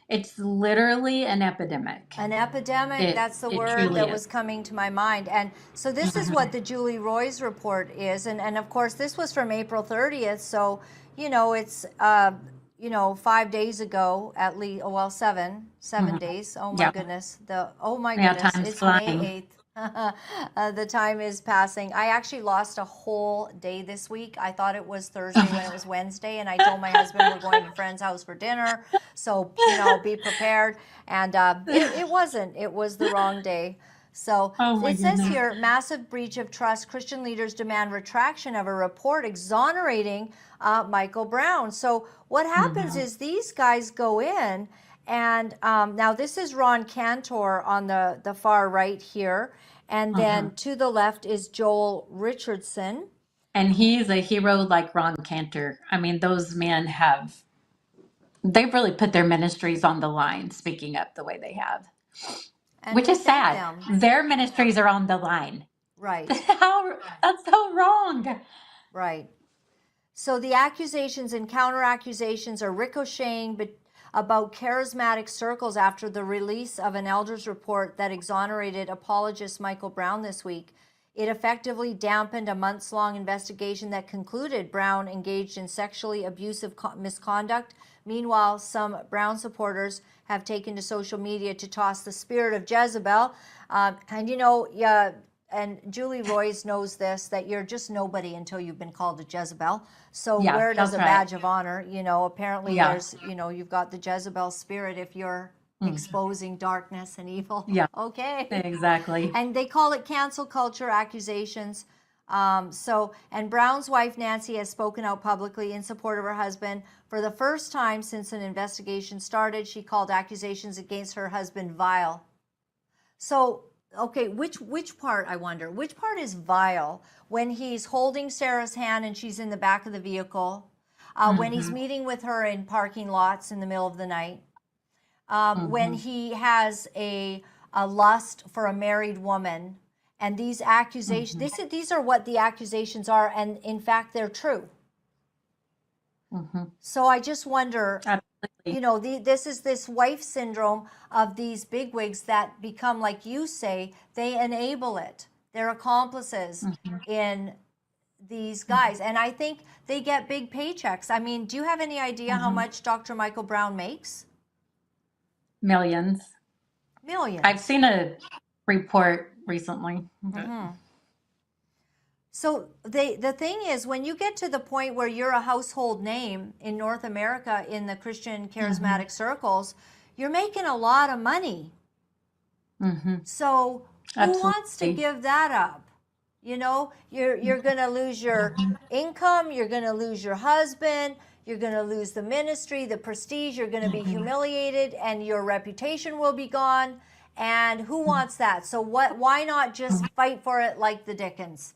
It's literally an epidemic. An epidemic, that's the It word truly that is. was coming to my mind. And so this is what the Julie Roy's report is. And of course, this was from April 30th. So, it's, 5 days ago at least, well, seven days. Oh my Yeah. goodness. Oh my Yeah, goodness. time's It's flying. May 8th. The time is passing. I actually lost a whole day this week. I thought it was Thursday when it was Wednesday, and I told my husband we're going to a friend's house for dinner, so be prepared. And it wasn't. It was the wrong day. So Oh my it says goodness. here, massive breach of trust. Christian leaders demand retraction of a report exonerating Michael Brown. So what happens is these guys go in, and now this is Ron Cantor on the far right here. And then to the left is Joel Richardson. And he's a hero like Ron Cantor. I mean, those men they've really put their ministries on the line, speaking up the way they have, And which we is thank sad. them. Their ministries are on the line. Right, That's so wrong. right. So the accusations and counter accusations are ricocheting about charismatic circles after the release of an elders report that exonerated apologist Michael Brown this week. It effectively dampened a months-long investigation that concluded Brown engaged in sexually abusive misconduct. Meanwhile, some Brown supporters have taken to social media to toss the spirit of Jezebel. And Julie Royce knows this, that you're just nobody until you've been called a Jezebel. So Yeah, where does that's a right. badge of honor? Apparently Yeah. there's, you've got the Jezebel spirit if you're exposing darkness and evil. Yeah. Okay. Exactly. And they call it cancel culture accusations. And Brown's wife, Nancy, has spoken out publicly in support of her husband. For the first time since an investigation started, she called accusations against her husband vile. So, okay, which part, I wonder, which part is vile? When he's holding Sarah's hand and she's in the back of the vehicle, when he's meeting with her in parking lots in the middle of the night, when he has a lust for a married woman, and these accusations, these are what the accusations are, and in fact, they're true. So I just wonder, Absolutely. this is this wife syndrome of these bigwigs that become, like you say, they enable it. They're accomplices in these guys. And I think they get big paychecks. I mean, do you have any idea how much Dr. Michael Brown makes? Millions. Millions. I've seen a report recently. So the thing is, when you get to the point where you're a household name in North America in the Christian charismatic circles, you're making a lot of money. So who wants to give that up? You're going to lose your income, you're going to lose your husband, you're going to lose the ministry, the prestige, you're going to be humiliated, and your reputation will be gone. And who wants that? So why not just fight for it like the Dickens?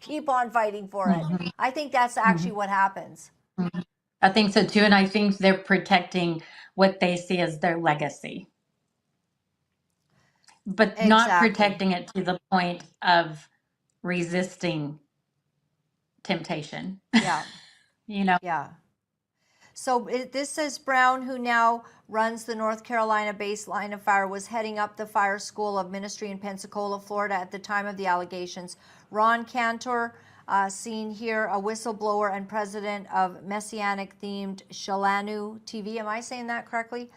Keep on fighting for it. I think that's actually what happens. I think so too. And I think they're protecting what they see as their legacy, but not protecting it to the point of resisting temptation. Yeah. Yeah. So this says Brown, who now runs the North Carolina-based Line of Fire, was heading up the fire school of ministry in Pensacola, Florida at the time of the allegations. Ron Cantor, seen here, a whistleblower and president of Messianic-themed Shalanu TV. Am I saying that correctly?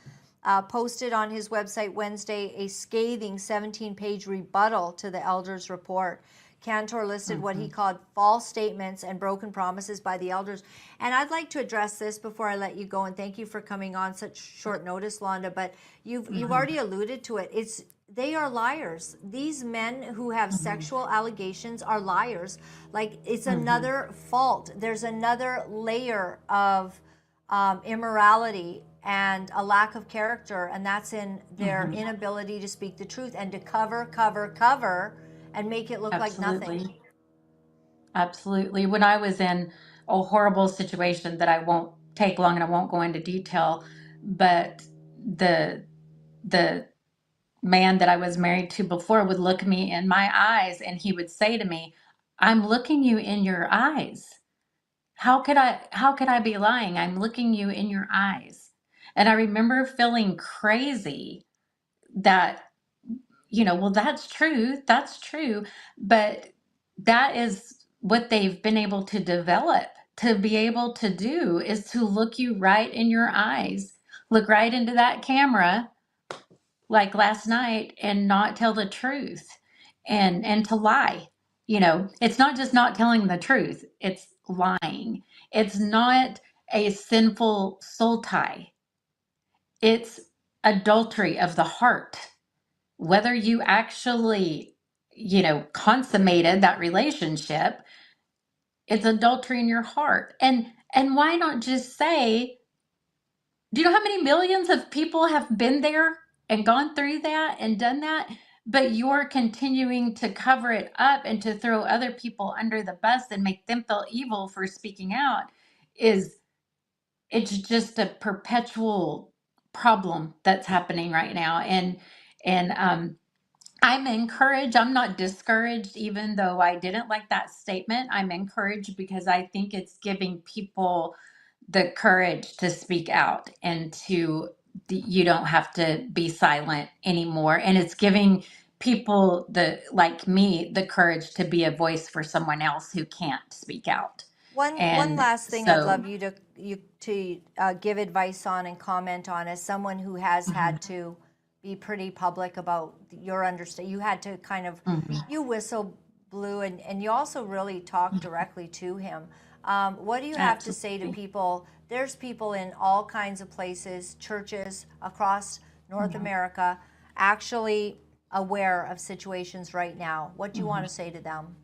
Posted on his website Wednesday a scathing 17-page rebuttal to the elders' report. Cantor listed what he called false statements and broken promises by the elders. And I'd like to address this before I let you go. And thank you for coming on such short notice, Londa. But you've already alluded to it. They are liars. These men who have sexual allegations are liars. Like, it's another fault. There's another layer of immorality and a lack of character, and that's in their inability to speak the truth and to cover and make it look like nothing. Absolutely. When I was in a horrible situation that I won't take long and I won't go into detail, but the man that I was married to before would look me in my eyes and he would say to me, "I'm looking you in your eyes. How could I be lying? I'm looking you in your eyes." And I remember feeling crazy that, well, that's true. That's true. But that is what they've been able to develop to be able to do, is to look you right in your eyes, look right into that camera like last night and not tell the truth and to lie. It's not just not telling the truth, it's lying. It's not a sinful soul tie. It's adultery of the heart. Whether you actually, consummated that relationship, it's adultery in your heart. And why not just say, do you know how many millions of people have been there and gone through that and done that? But you're continuing to cover it up and to throw other people under the bus and make them feel evil for speaking out. It's just a perpetual problem that's happening right now. And I'm encouraged. I'm not discouraged, even though I didn't like that statement. I'm encouraged because I think it's giving people the courage to speak out and you don't have to be silent anymore. And it's giving people like me, the courage to be a voice for someone else who can't speak out. One last thing I'd love you to give advice on and comment on, as someone who has had to be pretty public about your understanding. You had to kind of, you whistle blew, and you also really talked directly to him. What do you have to say to people? There's people in all kinds of places, churches across North America, actually aware of situations right now. What do you want to say to them?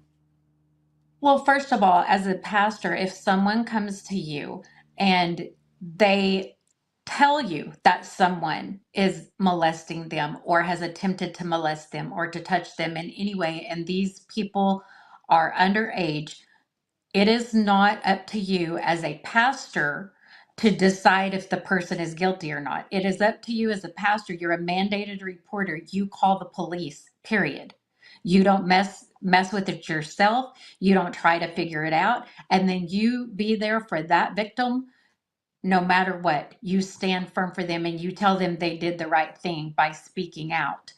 Well, first of all, as a pastor, if someone comes to you and they tell you that someone is molesting them or has attempted to molest them or to touch them in any way, and these people are underage, it is not up to you as a pastor to decide if the person is guilty or not. It is up to you as a pastor. You're a mandated reporter. You call the police, period. You don't mess with it yourself. You don't try to figure it out. And then you be there for that victim no matter what. You stand firm for them and you tell them they did the right thing by speaking out.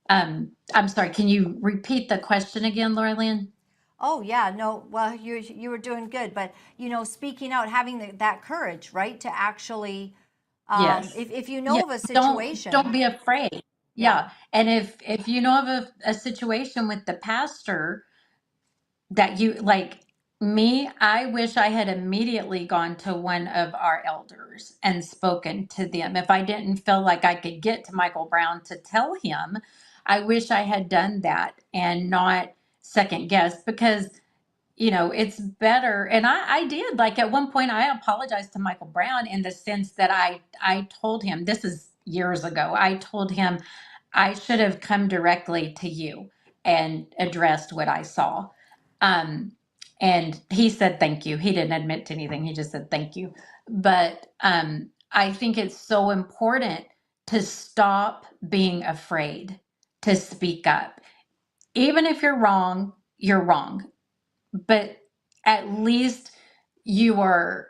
I'm sorry, can you repeat the question again, Laura-Lynn? Oh yeah, no. Well, you were doing good, but speaking out, having that courage, right, to actually, Yes. if you know of a Don't situation, don't be afraid. Yeah. And if you know of a situation with the pastor that you like me, I wish I had immediately gone to one of our elders and spoken to them. If I didn't feel like I could get to Michael Brown to tell him, I wish I had done that and not second guess, because it's better. And I did, like, at one point I apologized to Michael Brown in the sense that I told him, this is years ago, I told him I should have come directly to you and addressed what I saw. And he said thank you. He didn't admit to anything. He just said thank you. But I think it's so important to stop being afraid to speak up. Even if you're wrong, you're wrong. But at least you are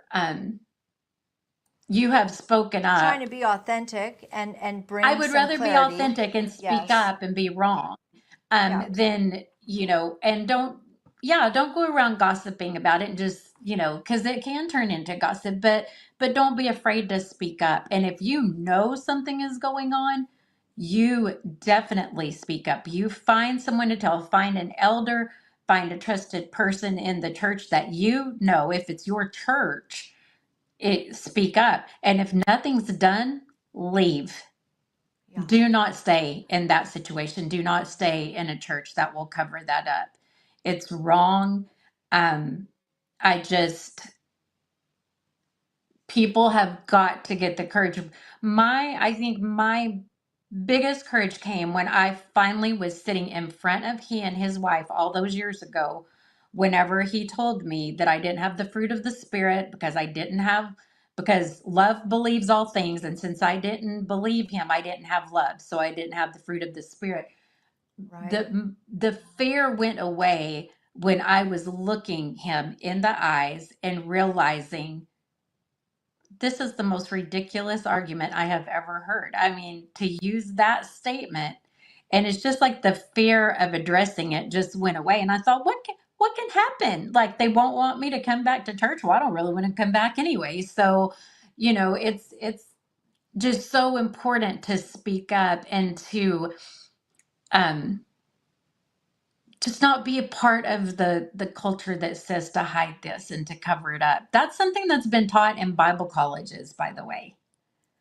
you have spoken up. trying to be authentic and bring. I would rather clarity. be authentic and speak Yes. up and be wrong than and yeah, don't go around gossiping about it and just, because it can turn into gossip, but don't be afraid to speak up. And if you know something is going on, you definitely speak up. You find someone to tell, find an elder, find a trusted person in the church that if it's your church, speak up. And if nothing's done, leave. Yeah. Do not stay in that situation. Do not stay in a church that will cover that up. It's wrong. Um, I just, people have got to get the courage. I think my biggest courage came when I finally was sitting in front of he and his wife all those years ago, whenever he told me that I didn't have the fruit of the spirit because love believes all things. And since I didn't believe him, I didn't have love. So I didn't have the fruit of the spirit. Right. The fear went away when I was looking him in the eyes and realizing this is the most ridiculous argument I have ever heard. I mean, to use that statement, and it's just like the fear of addressing it just went away. And I thought, what can happen? Like they won't want me to come back to church. Well, I don't really want to come back anyway. So, it's just so important to speak up and to um just not be a part of the culture that says to hide this and to cover it up. That's something that's been taught in Bible colleges, by the way,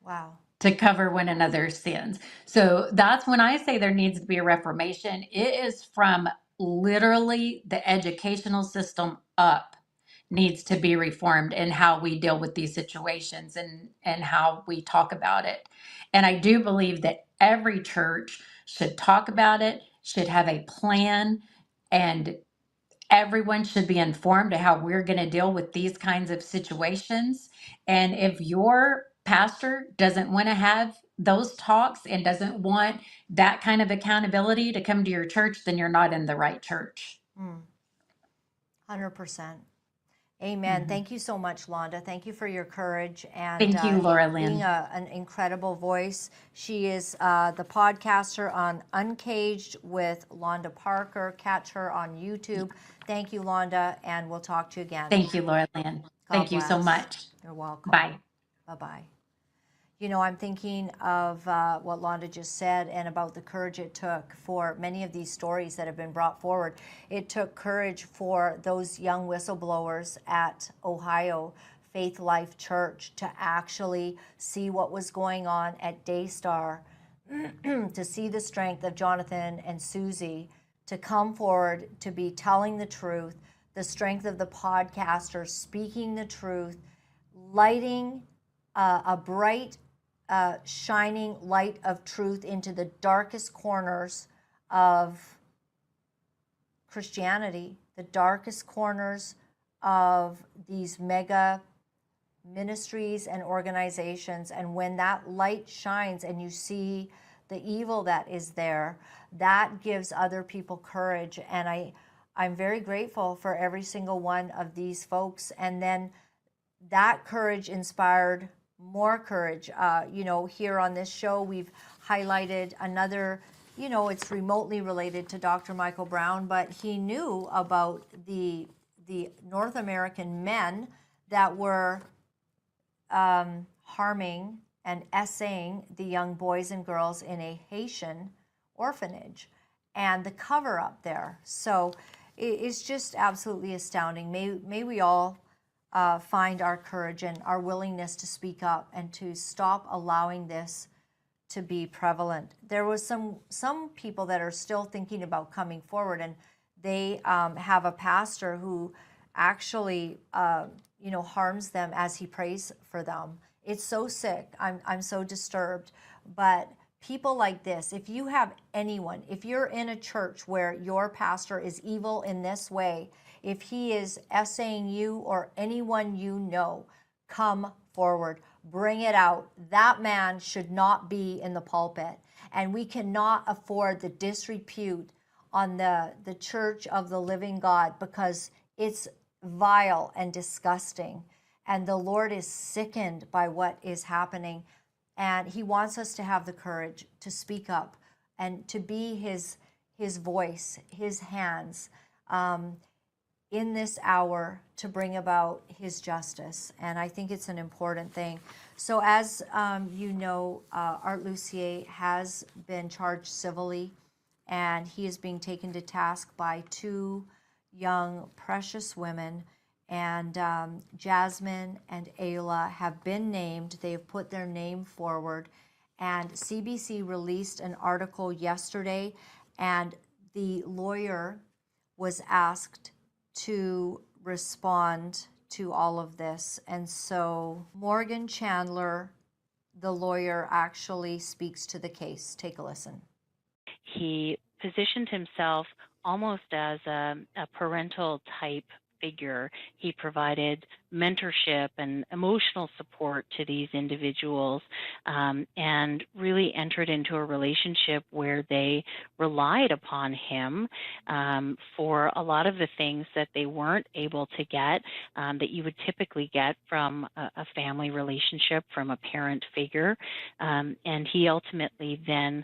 Wow. to cover one another's sins. So that's when I say there needs to be a reformation. It is from literally the educational system up needs to be reformed in how we deal with these situations and how we talk about it. And I do believe that every church should talk about it, should have a plan, and everyone should be informed of how we're going to deal with these kinds of situations. And if your pastor doesn't want to have those talks and doesn't want that kind of accountability to come to your church, then you're not in the right church. 100%. Amen. Thank you so much, Londa. Thank you for your courage and Thank you, Laura-Lynn. being an incredible voice. She is the podcaster on Uncaged with Londa Parker. Catch her on YouTube. Thank you, Londa, and we'll talk to you again. Thank you, Laura-Lynn. Thank you so bless. much. You're welcome. Bye. Bye-bye. I'm thinking of what Londa just said and about the courage it took for many of these stories that have been brought forward. It took courage for those young whistleblowers at Ohio Faith Life Church to actually see what was going on at Daystar, to see the strength of Jonathan and Susie, to come forward, to be telling the truth, the strength of the podcasters speaking the truth, lighting a bright, shining light of truth into the darkest corners of Christianity, the darkest corners of these mega ministries and organizations. And when that light shines and you see the evil that is there, that gives other people courage. And I'm very grateful for every single one of these folks. And then that courage inspired more courage. Here on this show, we've highlighted another, it's remotely related to Dr. Michael Brown, but he knew about the North American men that were harming and essaying the young boys and girls in a Haitian orphanage and the cover up there. So it's just absolutely astounding. May we all find our courage and our willingness to speak up and to stop allowing this to be prevalent. There was some people that are still thinking about coming forward, and they have a pastor who actually harms them as he prays for them. It's so sick. I'm so disturbed. But people like this, if you have anyone, if you're in a church where your pastor is evil in this way, if he is essaying you or anyone you know, come forward. Bring it out. That man should not be in the pulpit. And we cannot afford the disrepute on the Church of the Living God, because it's vile and disgusting. And the Lord is sickened by what is happening. And he wants us to have the courage to speak up and to be his voice, his hands. in this hour to bring about his justice. And I think it's an important thing. So as you know, Art Lucier has been charged civilly, and he is being taken to task by two young, precious women. And Jasmine and Ayla have been named. They have put their name forward. And CBC released an article yesterday, and the lawyer was asked to respond to all of this. And so Morgan Chandler, the lawyer, actually speaks to the case. Take a listen. He positioned himself almost as a parental type figure. He provided mentorship and emotional support to these individuals, and really entered into a relationship where they relied upon him for a lot of the things that they weren't able to get, that you would typically get from a family relationship, from a parent figure. And he ultimately then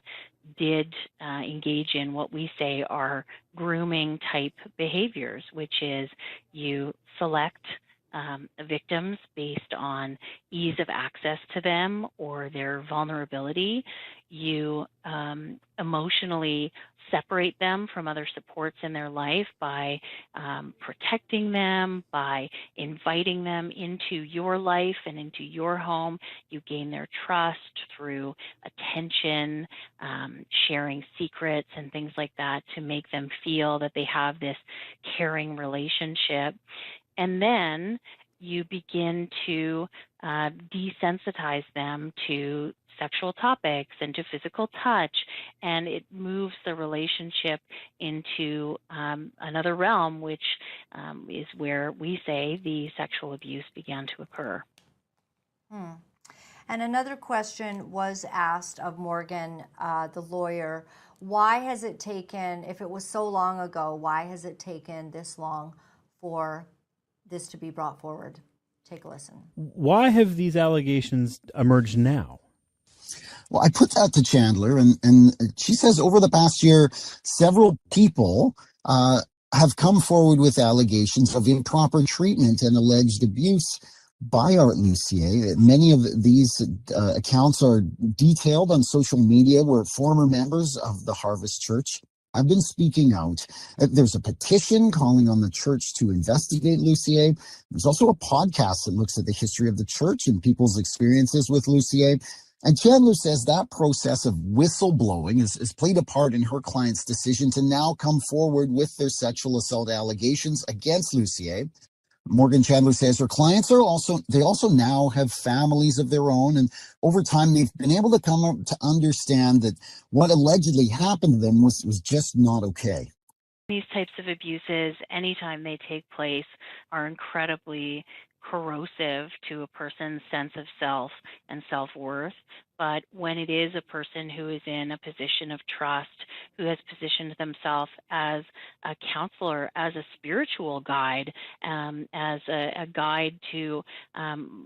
did engage in what we say are grooming type behaviors, which is you select victims based on ease of access to them or their vulnerability. You emotionally separate them from other supports in their life by protecting them, by inviting them into your life and into your home. You gain their trust through attention, sharing secrets and things like that to make them feel that they have this caring relationship. And then you begin to desensitize them to sexual topics and to physical touch, and it moves the relationship into another realm, which is where we say the sexual abuse began to occur. And another question was asked of Morgan, the lawyer. Why has it taken, if it was so long ago, why has it taken this long for this to be brought forward? Take a listen. Why have these allegations emerged now? Well, I put that to Chandler, and she says over the past year, several people have come forward with allegations of improper treatment and alleged abuse by Art Lucier. Many of these accounts are detailed on social media, where former members of the Harvest Church have been speaking out. There's a petition calling on the church to investigate Lucier. There's also a podcast that looks at the history of the church and people's experiences with Lucier. And Chandler says that process of whistleblowing has played a part in her client's decision to now come forward with their sexual assault allegations against Lucier. Morgan Chandler says her clients also now have families of their own, and over time they've been able to come up to understand that what allegedly happened to them was just not okay. These types of abuses, anytime they take place, are incredibly corrosive to a person's sense of self and self-worth. But when it is a person who is in a position of trust, who has positioned themselves as a counselor, as a spiritual guide, as a guide to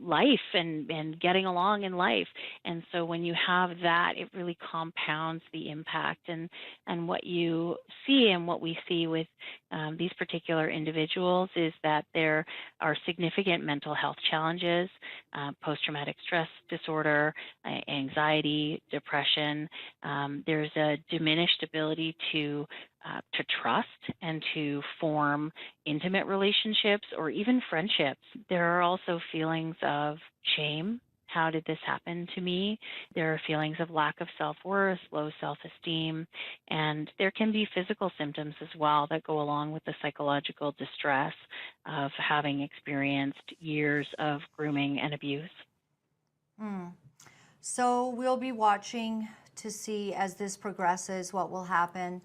life and getting along in life. And so when you have that, it really compounds the impact. And what you see and what we see with these particular individuals is that there are significant mental health challenges, post-traumatic stress disorder, anxiety, depression. There's a diminished ability to trust and to form intimate relationships or even friendships. There are also feelings of shame. How did this happen to me? There are feelings of lack of self-worth, low self-esteem, and there can be physical symptoms as well that go along with the psychological distress of having experienced years of grooming and abuse. So we'll be watching to see as this progresses what will happen.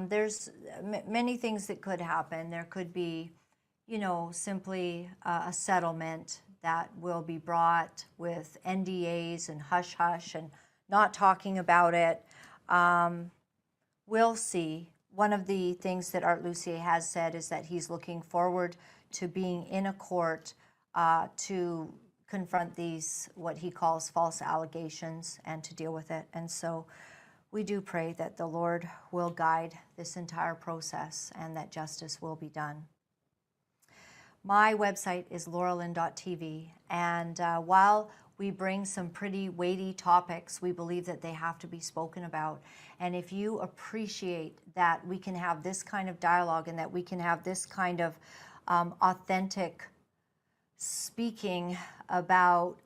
There's many things that could happen. There could be, simply a settlement that will be brought with NDAs and hush-hush and not talking about it. We'll see. One of the things that Art Lucier has said is that he's looking forward to being in a court to confront these, what he calls false allegations, and to deal with it. And so we do pray that the Lord will guide this entire process and that justice will be done. My website is Laura-Lynn.tv, and while we bring some pretty weighty topics, we believe that they have to be spoken about. And if you appreciate that we can have this kind of dialogue and that we can have this kind of authentic speaking about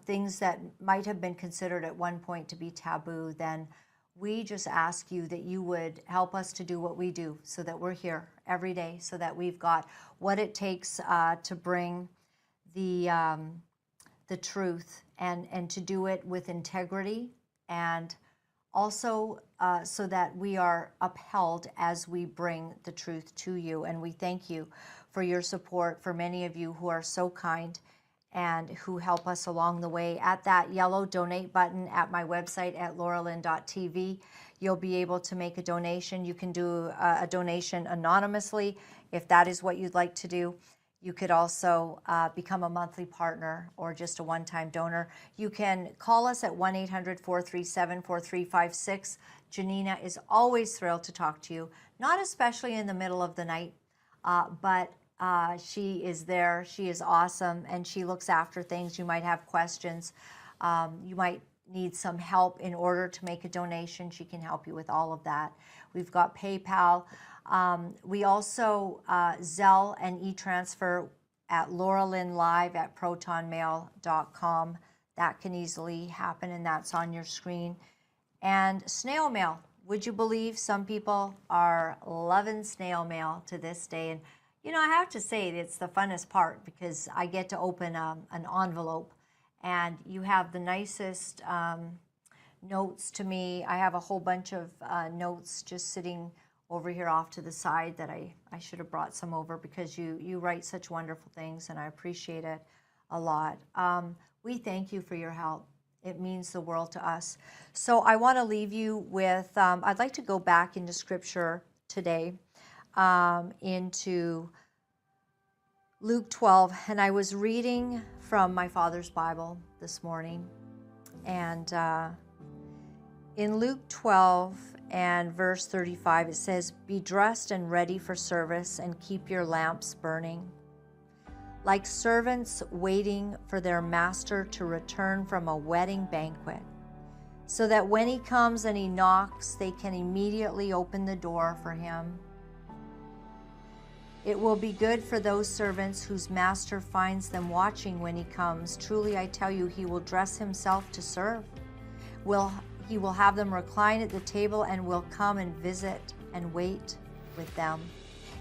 things that might have been considered at one point to be taboo, then we just ask you that you would help us to do what we do so that we're here every day, so that we've got what it takes to bring the truth and to do it with integrity, and also so that we are upheld as we bring the truth to you. And we thank you for your support, for many of you who are so kind and who help us along the way. At that yellow donate button at my website at lauralynn.tv, you'll be able to make a donation. You can do a donation anonymously if that is what you'd like to do. You could also become a monthly partner or just a one-time donor. You can call us at 1-800-437-4356. Janina is always thrilled to talk to you, not especially in the middle of the night, but she is there. She is awesome, and she looks after things. You might have questions. You might need some help in order to make a donation. She can help you with all of that. We've got PayPal. We also Zelle and e-transfer at lauralynnlive@protonmail.com. That can easily happen, and that's on your screen. And snail mail. Would you believe some people are loving snail mail to this day? And you know, I have to say it's the funnest part because I get to open an envelope, and you have the nicest notes to me. I have a whole bunch of notes just sitting over here off to the side that I should have brought some over because you write such wonderful things, and I appreciate it a lot. We thank you for your help. It means the world to us. So I want to leave you with, I'd like to go back into Scripture today, into Luke 12, and I was reading from my father's Bible this morning, and in Luke 12 and verse 35 it says, "Be dressed and ready for service, and keep your lamps burning, like servants waiting for their master to return from a wedding banquet, so that when he comes and he knocks, they can immediately open the door for him. It will be good for those servants whose master finds them watching when he comes. Truly, I tell you, he will dress himself to serve. He will have them recline at the table and will come and visit and wait with them.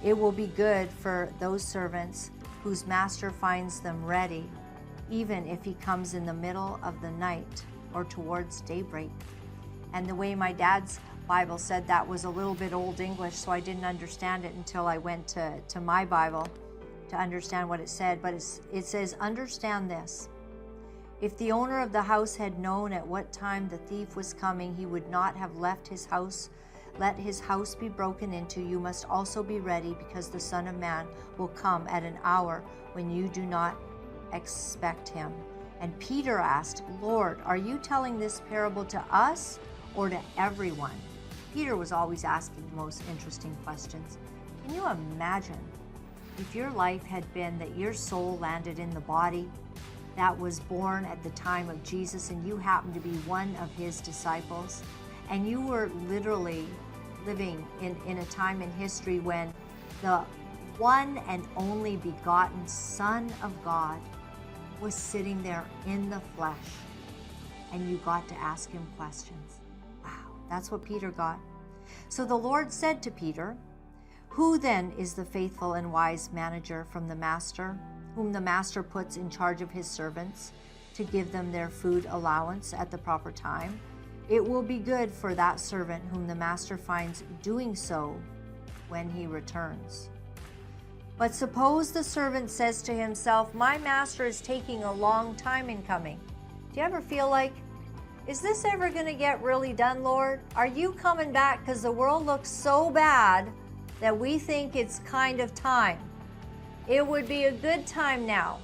It will be good for those servants whose master finds them ready, even if he comes in the middle of the night or towards daybreak." And the way my dad's Bible said that was a little bit Old English, so I didn't understand it until I went to my Bible to understand what it said. But it says, "Understand this. If the owner of the house had known at what time the thief was coming, he would not have let his house be broken into. You must also be ready, because the Son of Man will come at an hour when you do not expect him." And Peter asked, "Lord, are you telling this parable to us or to everyone?" Peter was always asking the most interesting questions. Can you imagine if your life had been that your soul landed in the body that was born at the time of Jesus, and you happened to be one of his disciples, and you were literally living in a time in history when the one and only begotten Son of God was sitting there in the flesh, and you got to ask him questions? Wow, that's what Peter got. So the Lord said to Peter, "Who then is the faithful and wise manager from the master, whom the master puts in charge of his servants to give them their food allowance at the proper time? It will be good for that servant whom the master finds doing so when he returns. But suppose the servant says to himself, 'My master is taking a long time in coming.'" Do you ever feel like, is this ever going to get really done, Lord? Are you coming back? Because the world looks so bad that we think it's kind of time. It would be a good time now.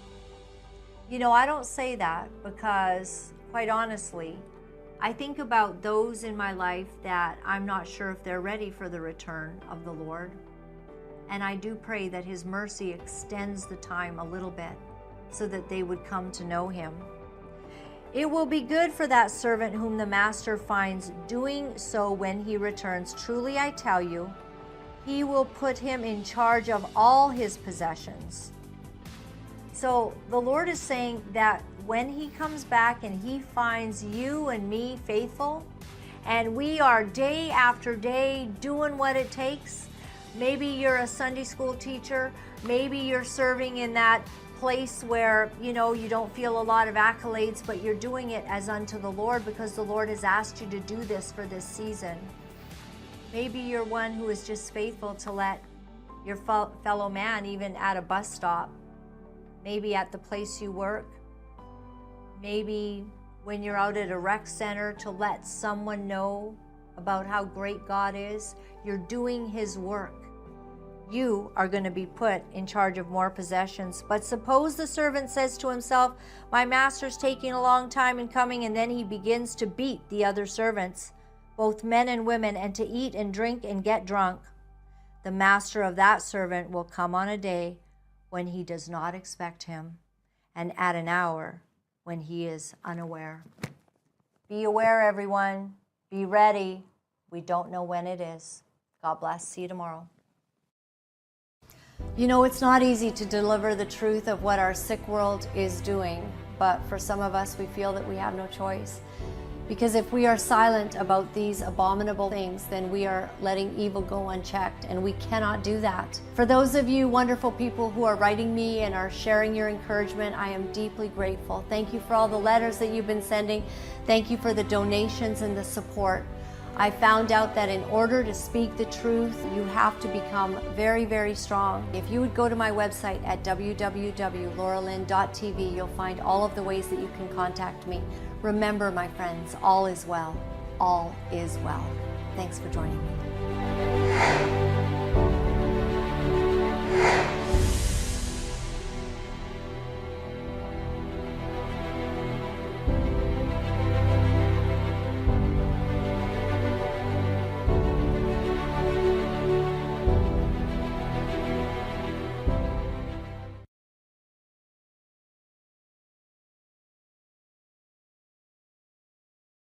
You know, I don't say that because, quite honestly, I think about those in my life that I'm not sure if they're ready for the return of the Lord. And I do pray that his mercy extends the time a little bit so that they would come to know him. It will be good for that servant whom the master finds doing so when he returns. Truly I tell you, he will put him in charge of all his possessions. So the Lord is saying that when he comes back and he finds you and me faithful, and we are day after day doing what it takes. Maybe you're a Sunday school teacher, maybe you're serving in that place where you don't feel a lot of accolades, but you're doing it as unto the Lord because the Lord has asked you to do this for this season. Maybe you're one who is just faithful to let your fellow man, even at a bus stop, maybe at the place you work, maybe when you're out at a rec center, to let someone know about how great God is. You're doing his work. You are going to be put in charge of more possessions. But suppose the servant says to himself, my master's taking a long time in coming, and then he begins to beat the other servants, both men and women, and to eat and drink and get drunk. The master of that servant will come on a day when he does not expect him, and at an hour when he is unaware. Be aware, everyone. Be ready. We don't know when it is. God bless. See you tomorrow. It's not easy to deliver the truth of what our sick world is doing, but for some of us, we feel that we have no choice. Because if we are silent about these abominable things, then we are letting evil go unchecked, and we cannot do that. For those of you wonderful people who are writing me and are sharing your encouragement, I am deeply grateful. Thank you for all the letters that you've been sending. Thank you for the donations and the support. I found out that in order to speak the truth, you have to become very, very strong. If you would go to my website at www.lauralynn.tv, you'll find all of the ways that you can contact me. Remember, my friends, all is well. All is well. Thanks for joining me.